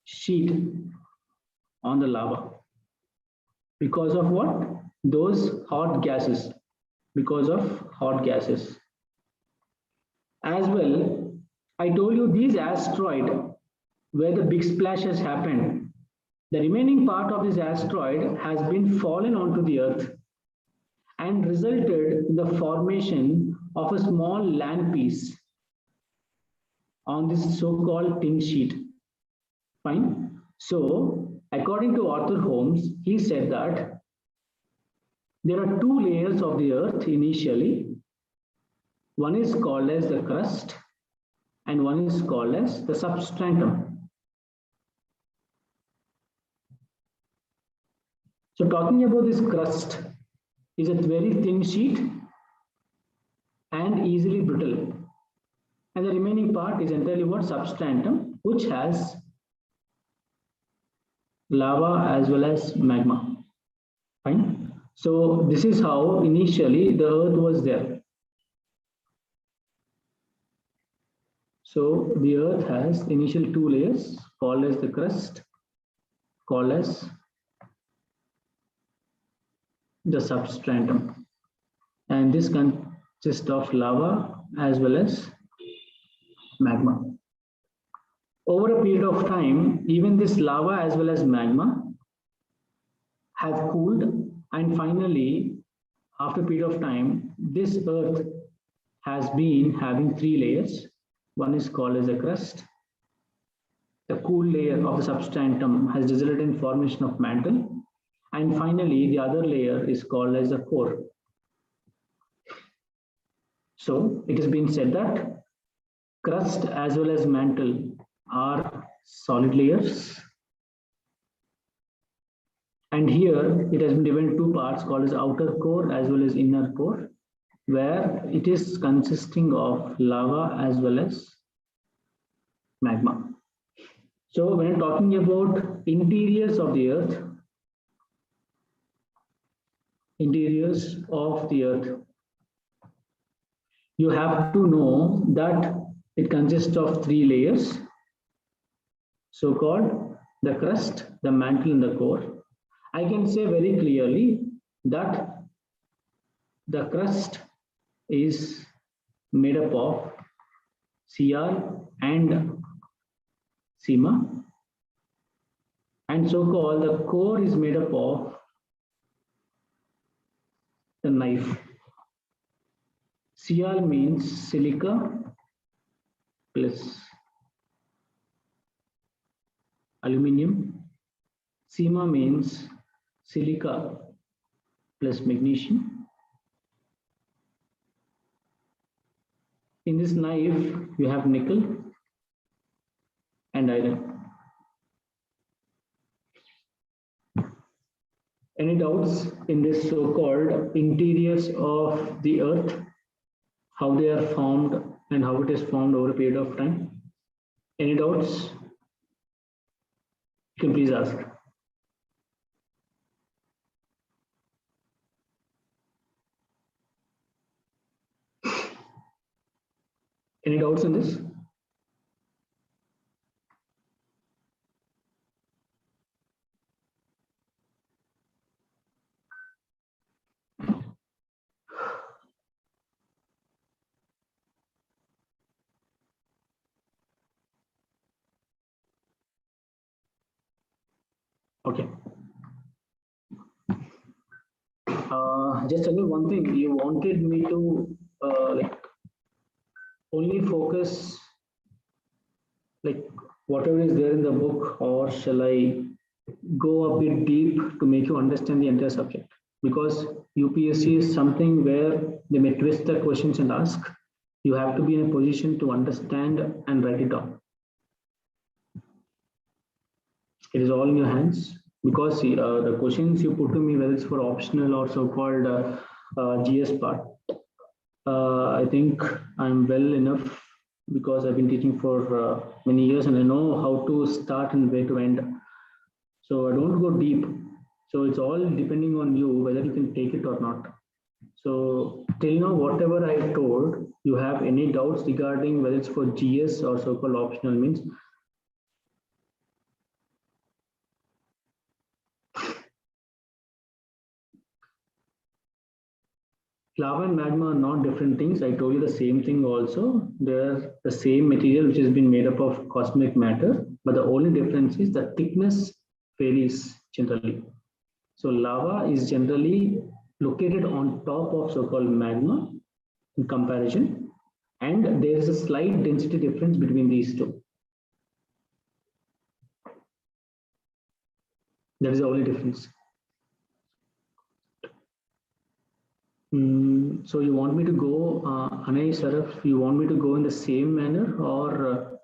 sheet on the lava. Because of what? Those hot gases. Because of hot gases. As well, I told you these asteroids, where the big splash has happened, the remaining part of this asteroid has been fallen onto the Earth and resulted in the formation of a small land piece on this so-called thin sheet. Fine. So, according to Arthur Holmes, he said that there are two layers of the Earth initially. One is called as the crust and one is called as the substratum. So talking about this crust, is a very thin sheet and easily brittle. And the remaining part is entirely what? Substratum, which has lava as well as magma. Fine. So this is how initially the Earth was there. So the Earth has initial two layers called as the crust, called as the substratum, and this consists of lava as well as magma. Over a period of time, even this lava as well as magma have cooled, and finally, after a period of time, this Earth has been having three layers. One is called as the crust. The cool layer of the substratum has resulted in formation of mantle. And finally, the other layer is called as the core. So it has been said that crust as well as mantle are solid layers. And here it has been divided into two parts called as outer core as well as inner core, where it is consisting of lava as well as magma. So when talking about interiors of the earth, you have to know that it consists of three layers, so-called the crust, the mantle, and the core. I can say very clearly that the crust is made up of Cr and Sima, and so-called the core is made up of the knife. Cr means silica plus aluminium. Sima means silica plus magnesium. In this knife, you have nickel and iron. Any doubts in this so-called interiors of the earth, how they are formed and how it is formed over a period of time? Any doubts? You can please ask. Any doubts in this? Okay. Just tell me one thing. You wanted me to only focus like whatever is there in the book, or shall I go a bit deep to make you understand the entire subject? Because UPSC is something where they may twist the questions and ask. You have to be in a position to understand and write it down. It is all in your hands, because the questions you put to me, whether it's for optional or so-called GS part, I think I'm well enough, because I've been teaching for many years and I know how to start and where to end. So I don't go deep. So it's all depending on you whether you can take it or not. So till now, whatever I told, you have any doubts regarding whether it's for GS or so-called optional means? Lava and magma are not different things. I told you the same thing also. They're the same material which has been made up of cosmic matter, but the only difference is the thickness varies generally. So lava is generally located on top of so-called magma in comparison, and there is a slight density difference between these two. That is the only difference. So you want me to go, Anay, Saraf, you want me to go in the same manner, or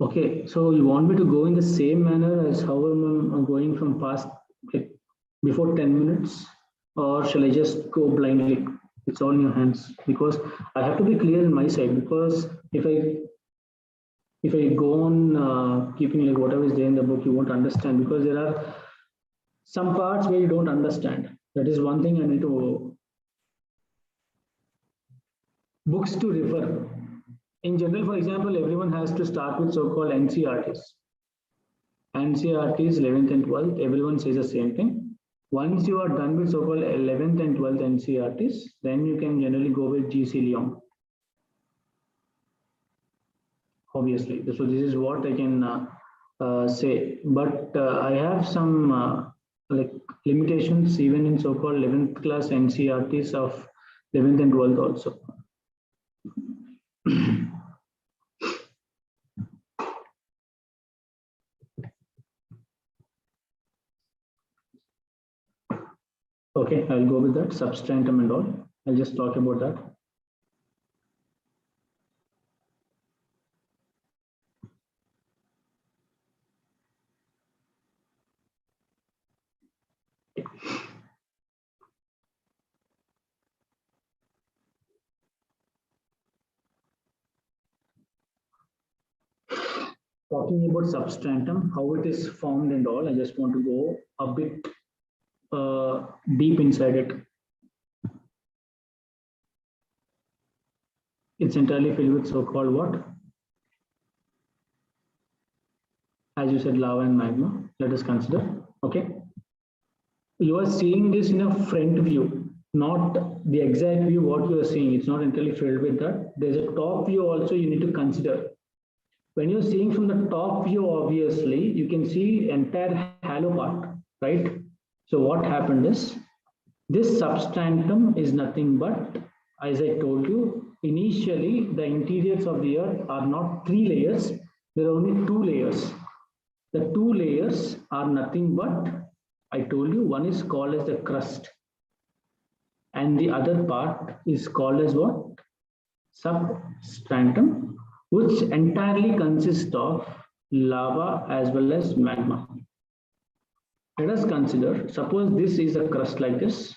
okay, so you want me to go in the same manner as how I'm going from past, like, before 10 minutes, or shall I just go blindly? It's all in your hands, because I have to be clear in my side, because if I go on keeping like whatever is there in the book, you won't understand, because there are some parts where you don't understand. That is one thing I need to. Books to refer. In general, for example, everyone has to start with so-called NCRTs. NCRTs 11th and 12th, everyone says the same thing. Once you are done with so-called 11th and 12th NCRTs, then you can generally go with GC Lyon. Obviously, so this is what I can say. But I have some like limitations even in so-called 11th class NCRTs of 11th and 12th also. Okay, I'll go with that, substratum and all. I'll just talk about that. Talking about substratum, how it is formed and all, I just want to go a bit deep inside it. It's entirely filled with so-called what? As you said, lava and magma. Let us consider. Okay. You are seeing this in a front view, not the exact view what you are seeing. It's not entirely filled with that. There's a top view also you need to consider. When you're seeing from the top view, obviously, you can see entire halo part, right? So what happened is, this substratum is nothing but, as I told you, initially the interiors of the earth are not 3 layers, there are only 2 layers. The 2 layers are nothing but, I told you, one is called as the crust, and the other part is called as what? Substratum, which entirely consists of lava as well as magma. Let us consider, suppose this is a crust like this.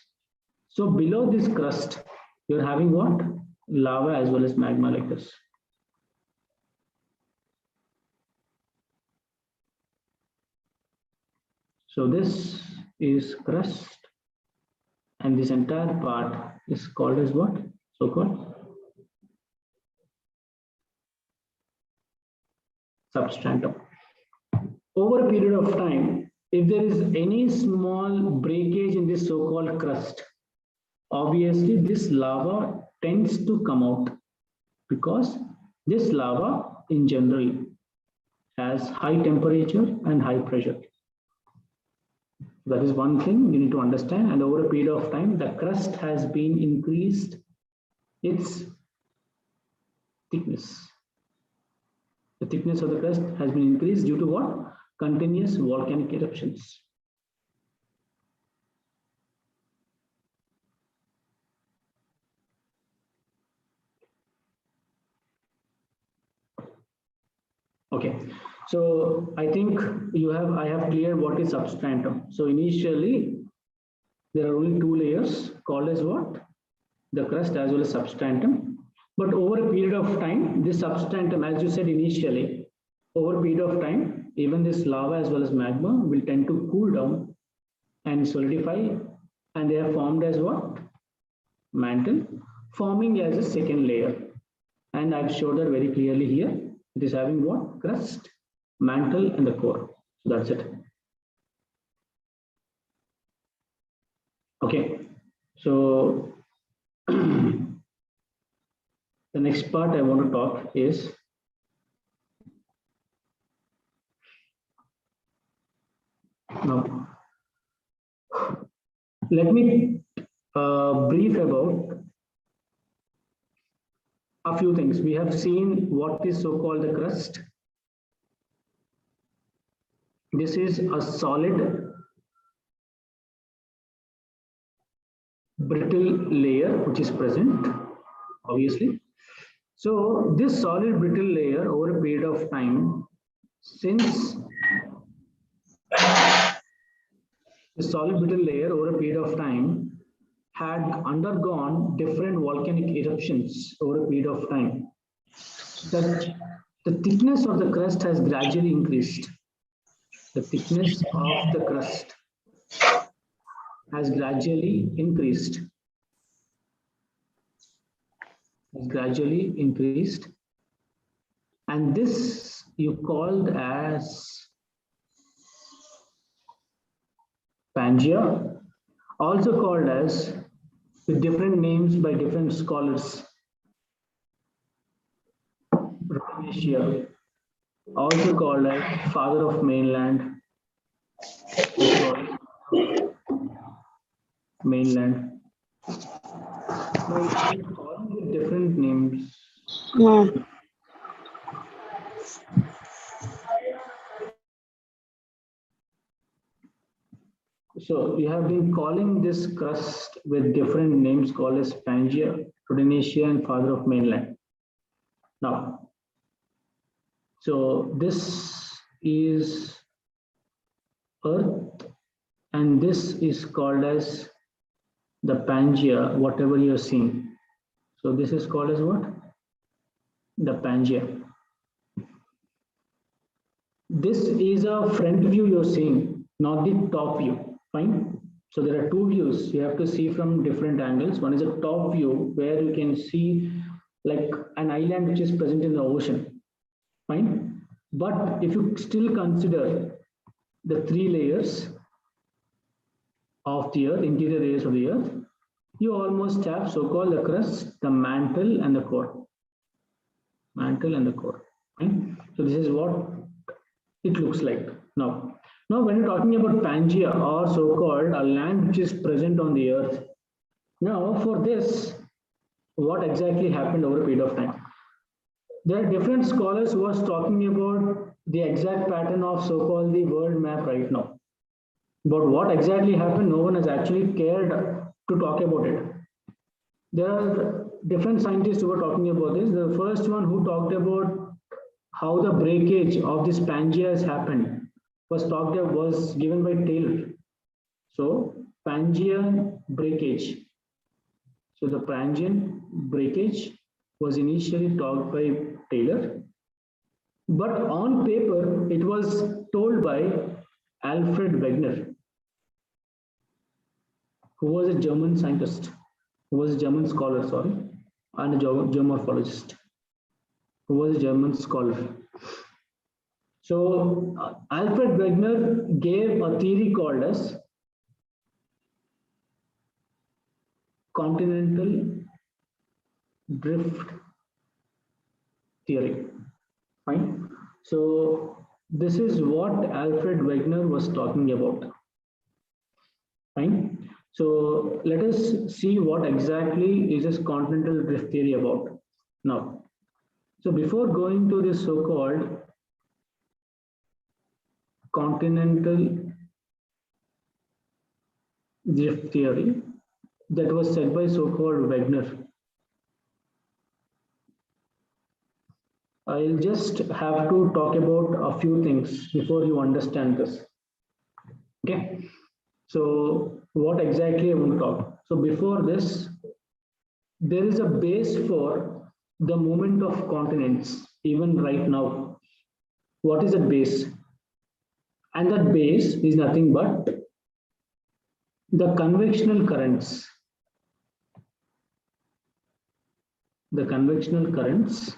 So below this crust, you're having what? Lava as well as magma like this. So this is crust, and this entire part is called as what? So-called substratum. Over a period of time, if there is any small breakage in this so-called crust, obviously this lava tends to come out, because this lava in general has high temperature and high pressure. That is one thing you need to understand. And over a period of time, the crust has been increased its thickness. The thickness of the crust has been increased due to what? Continuous volcanic eruptions. Okay, so I think I have cleared what is substratum. So initially, there are only 2 layers called as what? The crust as well as substratum. But over a period of time, this substratum, as you said initially, over a period of time, even this lava as well as magma will tend to cool down and solidify, and they are formed as what? Mantle, forming as a second layer. And I've showed that very clearly here. It is having what? Crust, mantle, and the core. So that's it. Okay, so the next part I want to talk is now. Let me brief about a few things. We have seen what is so-called the crust. This is a solid, brittle layer which is present, obviously. So this solid brittle layer over a period of time, since the solid brittle layer over a period of time had undergone different volcanic eruptions over a period of time, that the thickness of the crust has gradually increased. The thickness of the crust has gradually increased. And this you called as Pangea, also called as, with different names by different scholars, Rhodesia, also called as father of mainland, mainland. Now, calling with different names. So you have been calling this crust with different names called as Pangaea, Rhodesia, and father of mainland. Now, so this is Earth, and this is called as the Pangaea, whatever you're seeing. So this is called as what? The Pangaea. This is a front view you're seeing, not the top view. Fine. So there are two views you have to see from different angles. One is a top view where you can see like an island which is present in the ocean. Fine. But if you still consider the three layers of the earth, interior layers of the earth, you almost have so-called the crust, the mantle, and the core. Mantle and the core. Fine. So this is what it looks like. Now when you're talking about Pangaea, or so-called a land which is present on the earth, now for this, what exactly happened over a period of time? There are different scholars who are talking about the exact pattern of so-called the world map right now. But what exactly happened, no one has actually cared to talk about it. There are different scientists who were talking about this. The first one who talked about how the breakage of this Pangaea has happened was given by Taylor. So Pangaean breakage. So the Pangaean breakage was initially talked by Taylor, but on paper it was told by Alfred Wegener, who was a German scientist, who was a German scholar, sorry, and a geomorphologist, who was a German scholar. So Alfred Wegener gave a theory called as Continental drift theory. Fine. So this is what Alfred Wegener was talking about. Fine. So let us see what exactly is this continental drift theory about now. So before going to this so-called continental drift theory that was said by so-called Wegener, I'll just have to talk about a few things before you understand this. Okay. So what exactly I want to talk? So before this, there is a base for the movement of continents even right now. What is that base? And that base is nothing but the convectional currents. The convectional currents,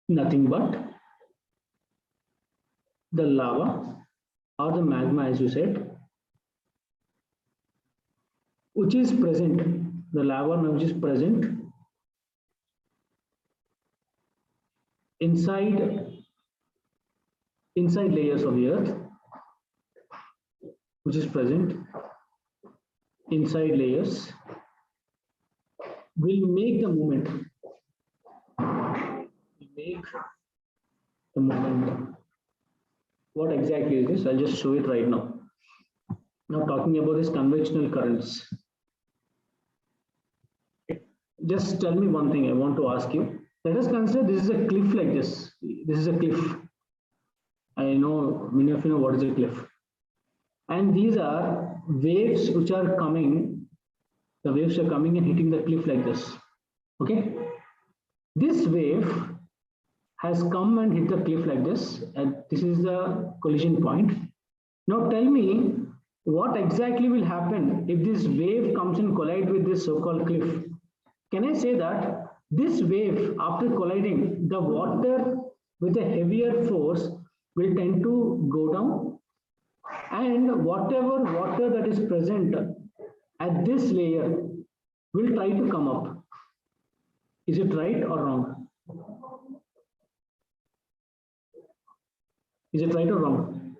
nothing but the lava or the magma, as you said, which is present, the lava which is present inside layers of the earth, which is present inside layers, will make the movement. What exactly is this? I'll just show it right now. Now talking about this convectional currents. Just tell me one thing I want to ask you. Let us consider this is a cliff like this. This is a cliff. I know many of you know what is a cliff. And these are waves which are coming. The waves are coming and hitting the cliff like this. Okay. This wave has come and hit the cliff like this, and this is the collision point. Now tell me what exactly will happen if this wave comes and collide with this so-called cliff. Can I say that this wave, after colliding, the water with a heavier force will tend to go down, and whatever water that is present at this layer will try to come up. Is it right or wrong? Is it right or wrong?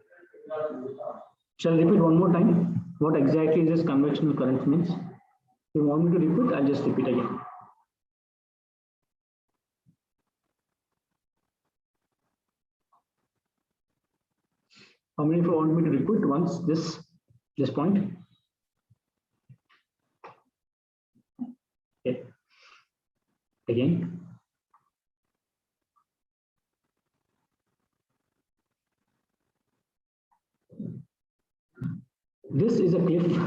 Shall I repeat one more time? What exactly this convectional current means? If you want me to repeat, I'll just repeat again. How many of you want me to repeat once this this point? Okay. Again. This is a cliff.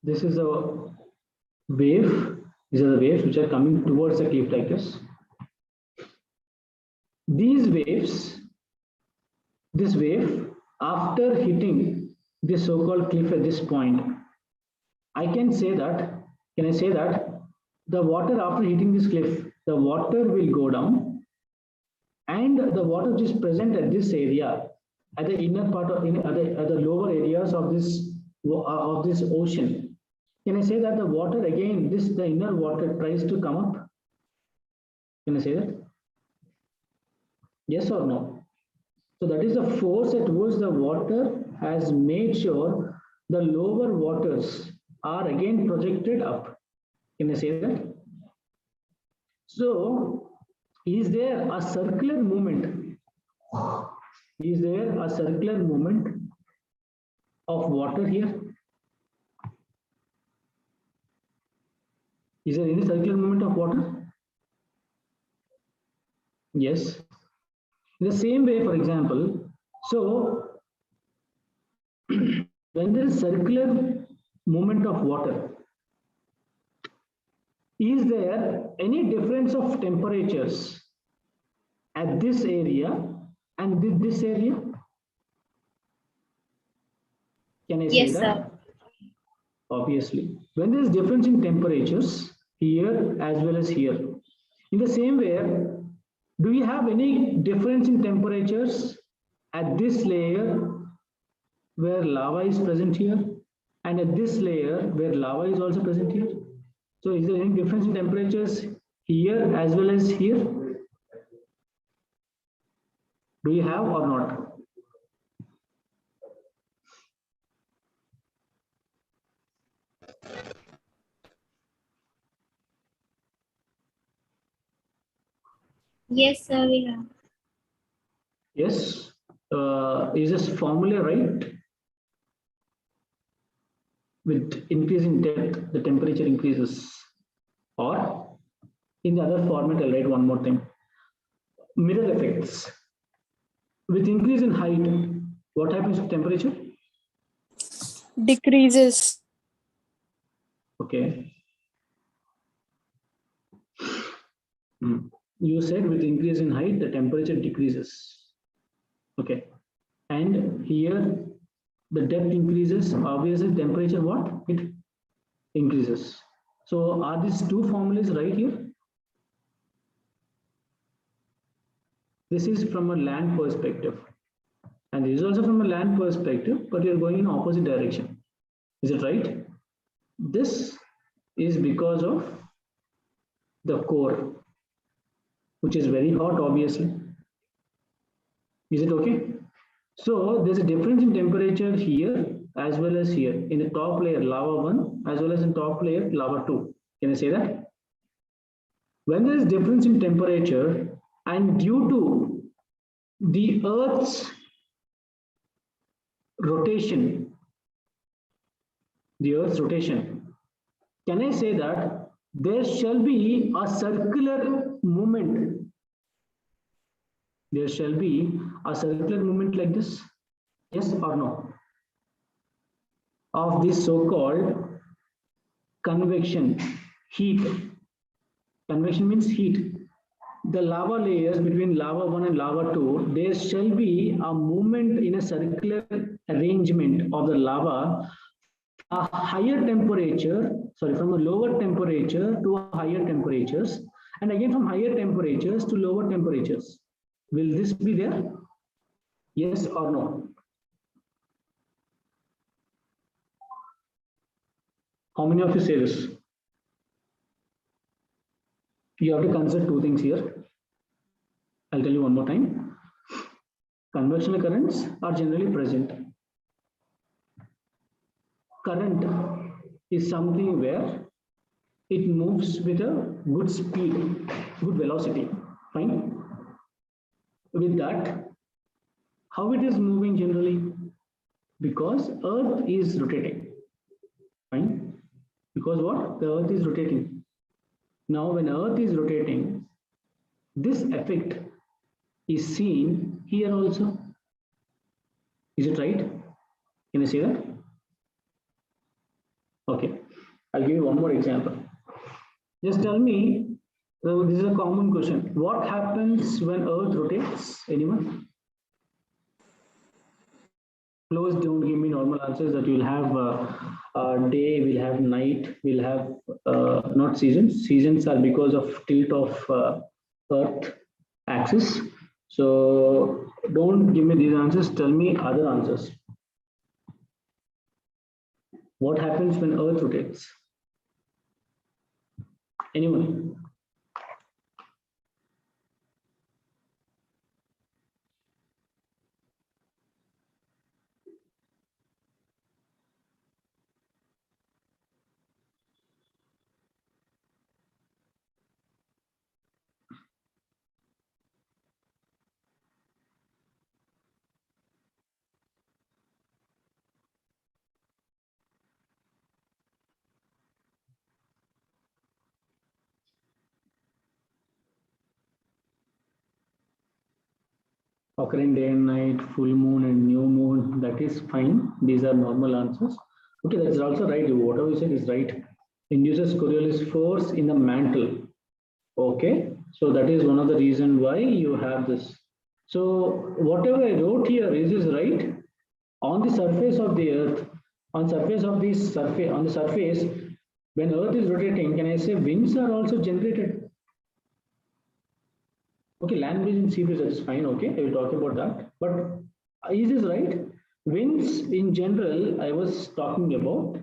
This is a wave. These are the waves which are coming towards the cliff like this. These waves, this wave, after hitting this so-called cliff at this point, I can say that, the water after hitting this cliff, the water will go down, and the water which is present at this area, at the inner part of, at the lower areas of this ocean, can I say that the water again, the inner water tries to come up? Can I say that? Yes or no? So that is the force at which the water has made sure the lower waters are again projected up. Can I say that? So, is there a circular movement? Is there a circular movement of water here? Is there any circular movement of water? Yes. In the same way, for example, so when there is circular movement of water, is there any difference of temperatures at this area and this area? Can I say Yes, that? sir. Obviously. When there is difference in temperatures here as well as here, in the same way, do we have any difference in temperatures at this layer where lava is present here and at this layer where lava is also present here? So is there any difference in temperatures here as well as here? Do you have or not? Yes, sir, we have. Yes. Is this formula right? With increase in depth, the temperature increases. Or in the other format, I'll write one more thing. Mirror effects. With increase in height, what happens to temperature? Decreases. Okay. You said with increase in height, the temperature decreases. Okay. And here, the depth increases, obviously temperature what? It increases. So are these two formulas right here? This is from a land perspective. And this is also from a land perspective, but you're going in opposite direction. Is it right? This is because of the core, which is very hot, obviously. Is it okay? So there's a difference in temperature here as well as here. In the top layer, lava 1, as well as in top layer, lava 2. Can I say that? When there is difference in temperature and due to the Earth's rotation, can I say that there shall be a circular movement? There shall be a circular movement like this, yes or no, of this so-called convection, heat. Convection means heat. The lava layers between lava 1 and lava 2, there shall be a movement in a circular arrangement of the lava, a higher temperature, from a lower temperature to a higher temperatures, and again from higher temperatures to lower temperatures. Will this be there? Yes or no? How many of you say this? You have to consider two things here. I'll tell you one more time. Convectional currents are generally present. Current is something where it moves with a good speed, good velocity. Fine. With that, how it is moving generally? Because Earth is rotating. Fine. Because what? The Earth is rotating. Now, when Earth is rotating, this effect is seen here also. Is it right? Can you see that? Okay. I'll give you one more example. Just tell me, this is a common question. What happens when Earth rotates? Anyone? Close, don't give me normal answers that you'll have day, we'll have night, we'll have not seasons. Seasons are because of tilt of Earth axis. So don't give me these answers, tell me other answers. What happens when Earth rotates? Anyone? Occurring day and night, full moon and new moon, that is fine. These are normal answers. Okay, that's also right. Whatever you said is right. Induces Coriolis force in the mantle. Okay, so that is one of the reasons why you have this. So whatever I wrote here is right. On the surface of the Earth, on the surface, when Earth is rotating, can I say winds are also generated? Okay, land breeze and sea breeze, that is fine. Okay, I will talk about that. But is this right? Winds in general, I was talking about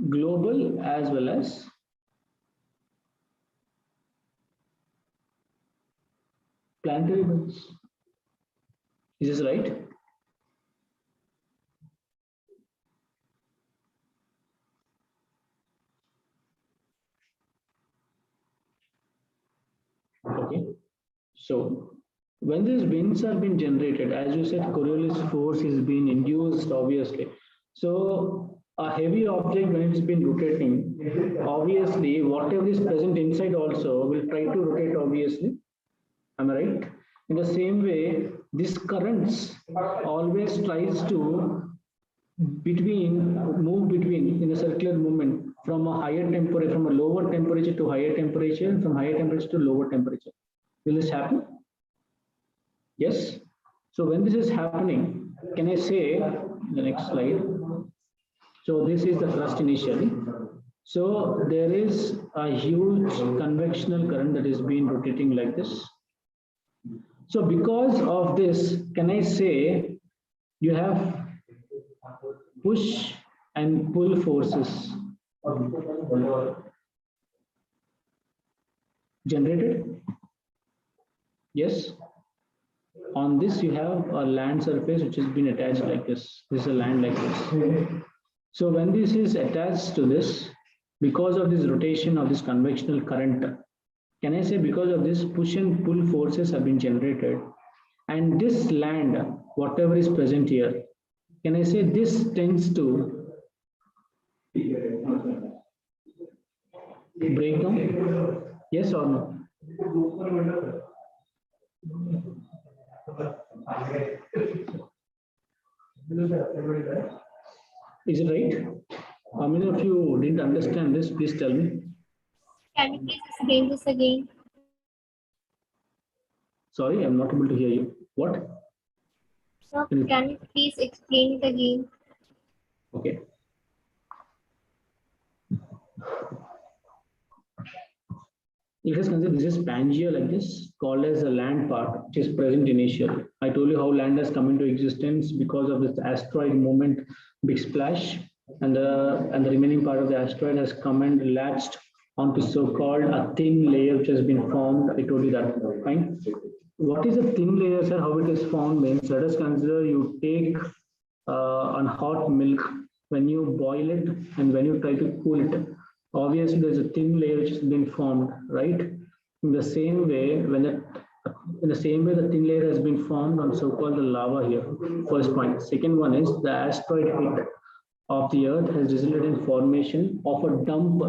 global as well as planetary winds. Is this right? Okay, so when these winds are being generated, as you said, Coriolis force is being induced, obviously. So a heavy object, when it's been rotating, obviously whatever is present inside also will try to rotate, obviously. Am I right? In the same way, this currents always tries to move between in a circular movement from a higher temperature, from a lower temperature to higher temperature, from higher temperature to lower temperature. Will this happen? Yes. So when this is happening, can I say the next slide? So this is the crust initially. So there is a huge convectional current that is being rotating like this. So because of this, can I say you have push and pull forces generated? Yes. On this, you have a land surface which has been attached like this. This is a land like this. So when this is attached to this, because of this rotation of this convectional current, can I say because of this push and pull forces have been generated, and this land, whatever is present here, can I say this tends to break down? Yes or no? Is it right? How many of you didn't understand this? Please tell me. Can you please explain this again? Sorry, I'm not able to hear you. What? Sir, can you please explain it again? Okay. If it's considered, this is Pangea like this, called as the land part, which is present initially. I told you how land has come into existence because of this asteroid movement, big splash, and the remaining part of the asteroid has come and latched onto so-called a thin layer which has been formed. I told you that. Fine. What is a thin layer, sir? How it is formed means, let us consider you take on hot milk, when you boil it and when you try to cool it, obviously there's a thin layer which has been formed, right? In the same way, when the In the same way, the thin layer has been formed on so-called the lava here. First point. Second one is the asteroid hit of the Earth has resulted in formation of a dump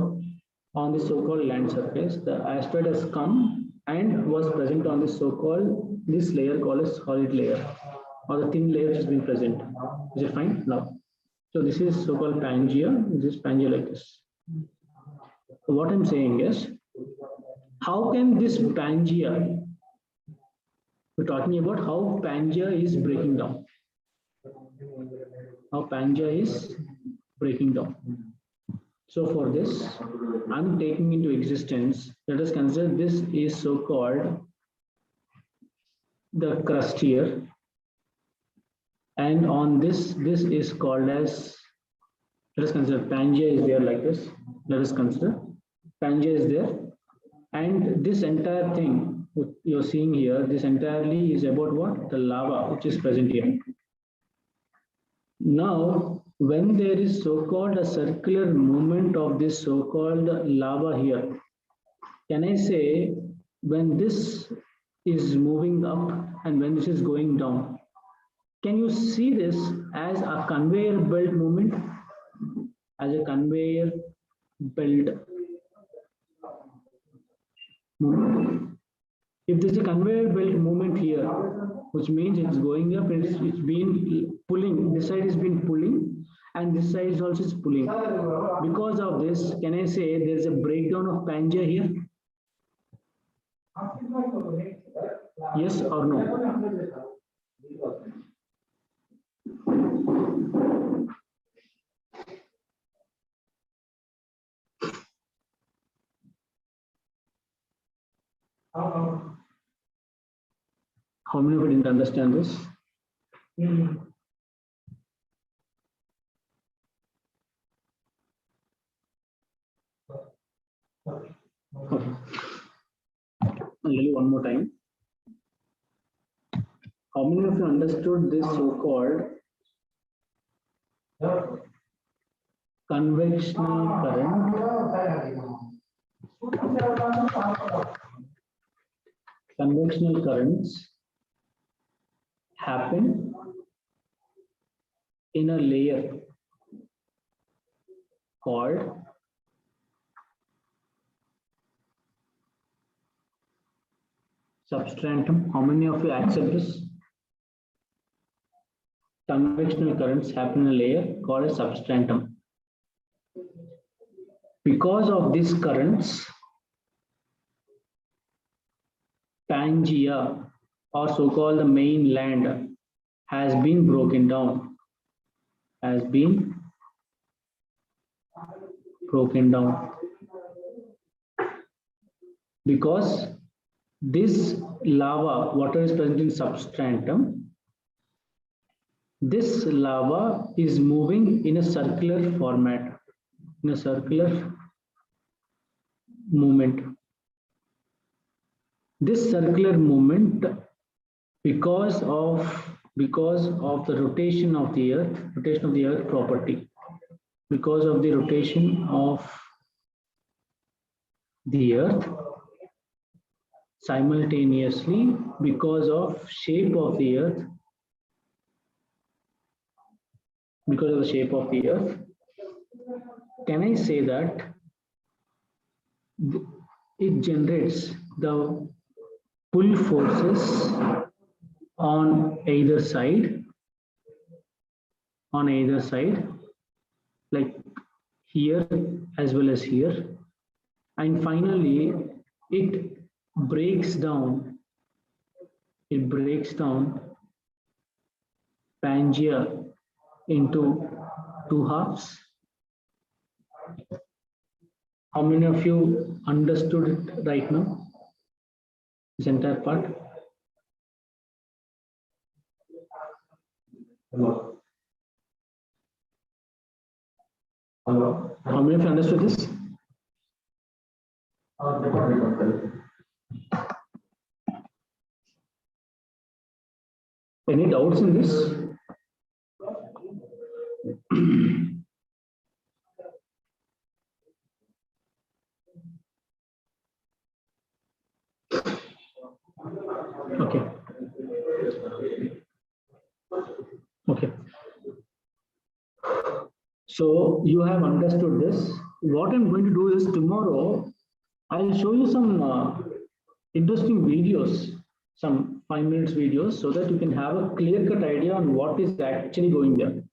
on the so-called land surface. The asteroid has come and was present on this so-called this layer called as solid layer, or the thin layer which has been present. Is it fine now? So this is so-called Pangea. This is Pangea like this. So what I'm saying is, how can this Pangea? We're talking about how Pangea is breaking down. How Pangea is breaking down. So for this, I'm taking into existence, let us consider this is so-called the crust here. And on this is called as, let us consider Pangea is there like this. Let us consider Pangea is there. And this entire thing you're seeing here, this entirely is about what? The lava which is present here. Now, when there is so-called a circular movement of this so-called lava here, can I say when this is moving up and when this is going down, can you see this as a conveyor belt movement? As a conveyor belt movement. If there's a conveyor belt movement here, which means it's going up and it's been pulling, this side has been pulling and this side is also pulling. Because of this, can I say there's a breakdown of Pangea here? Yes or no? How many of you didn't understand this? Okay. I'll tell you one more time. How many of you understood this so-called convectional current? Convectional currents happen in a layer called substratum. How many of you accept this? Convectional currents happen in a layer called a substratum. Because of these currents, Pangea, or so-called the mainland, has been broken down. Has been broken down. Because this lava, water is present in substratum, this lava is moving in a circular format, in a circular movement. This circular movement, because of the rotation of the earth property, because of the rotation of the earth, simultaneously because of shape of the earth, because of the shape of the earth, can I say that it generates the pull forces on either side, like here as well as here, and finally it breaks down Pangea into two halves. How many of you understood it right now? This entire part? Hello. Hello. How many of you understood this? Any doubts in this? Okay. Okay. So you have understood this. What I'm going to do is tomorrow, I'll show you some interesting videos, some 5 minutes videos, so that you can have a clear-cut idea on what is actually going there.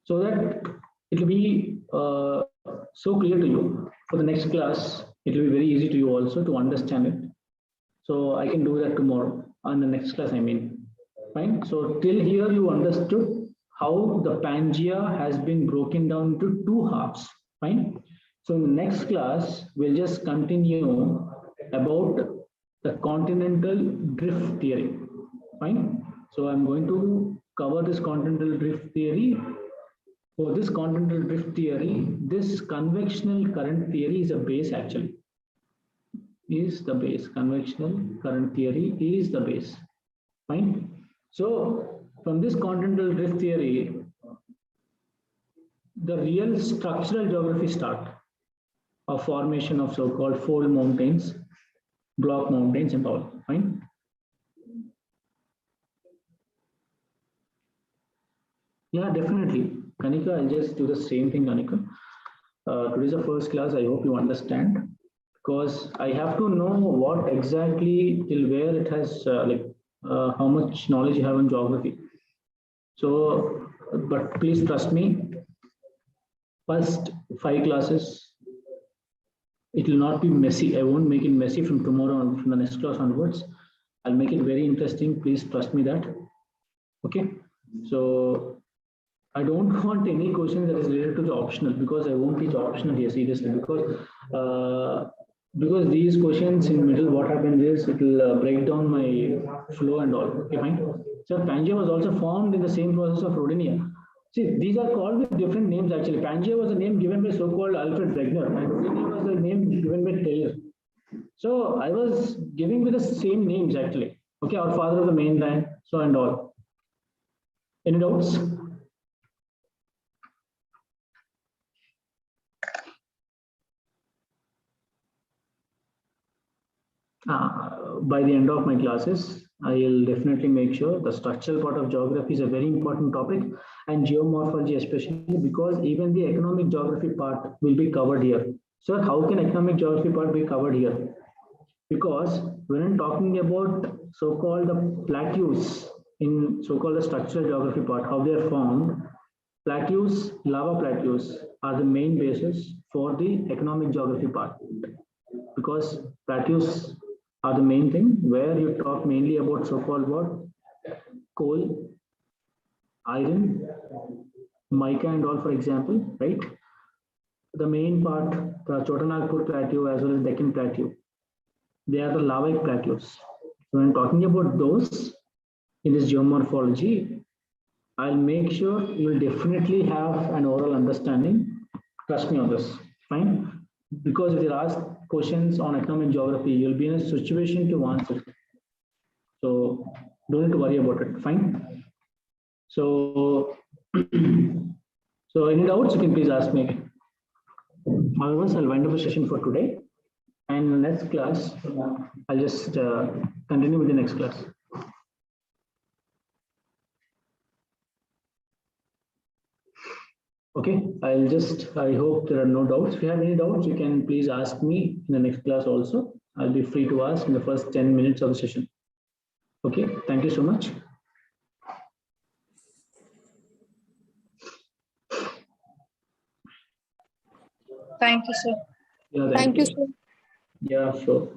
So that it will be so clear to you. For the next class, it will be very easy to you also to understand it. So I can do that tomorrow on the next class, I mean. Fine. So till here you understood how the Pangea has been broken down into two halves. Fine. So in the next class, we'll just continue about the continental drift theory. Fine. So I'm going to cover this continental drift theory. For this continental drift theory, this convectional current theory is a base actually. Is the base. Convectional current theory is the base. Fine. So from this continental drift theory, the real structural geography start of formation of so-called fold mountains, block mountains and all. Fine. Yeah, definitely. Kanika, I'll just do the same thing, Kanika. Today's the first class. I hope you understand, because I have to know what exactly till where it has how much knowledge you have on geography. So, but please trust me, first 5 classes, it will not be messy. I won't make it messy from tomorrow on, from the next class onwards. I'll make it very interesting. Please trust me that. Okay. So I don't want any question that is related to the optional, because I won't teach optional here seriously, because these questions in middle, what happens is it will break down my flow and all. Okay, fine. So Pangea was also formed in the same process of Rodinia. See, these are called with different names actually. Pangea was a name given by so-called Alfred Wegener, and Rodinia was the name given by Taylor. So I was giving with the same names actually. Okay, our father of the mainland, so and all. Any doubts? By the end of my classes, I will definitely make sure the structural part of geography is a very important topic, and geomorphology especially, because even the economic geography part will be covered here. So how can economic geography part be covered here? Because when I'm talking about so-called the plateaus in so-called the structural geography part, how they are formed, plateaus, lava plateaus are the main basis for the economic geography part, because plateaus are the main thing where you talk mainly about so-called what? Coal, iron, mica and all, for example, right? The main part, the Chotanagpur Plateau as well as Deccan Plateau, they are the lava plateaus. So when talking about those in this geomorphology, I'll make sure you will definitely have an oral understanding. Trust me on this. Fine. Because if you ask questions on economic geography, you'll be in a situation to answer. So don't need to worry about it. Fine. So, so any doubts, you can please ask me. Otherwise, I'll wind up the session for today. And in the next class, I'll just continue with the next class. Okay, I hope there are no doubts. If you have any doubts, you can please ask me in the next class also. I'll be free to ask in the first 10 minutes of the session. Okay, thank you so much. Thank you, sir. Yeah, Thank you, sir. Yeah, sure.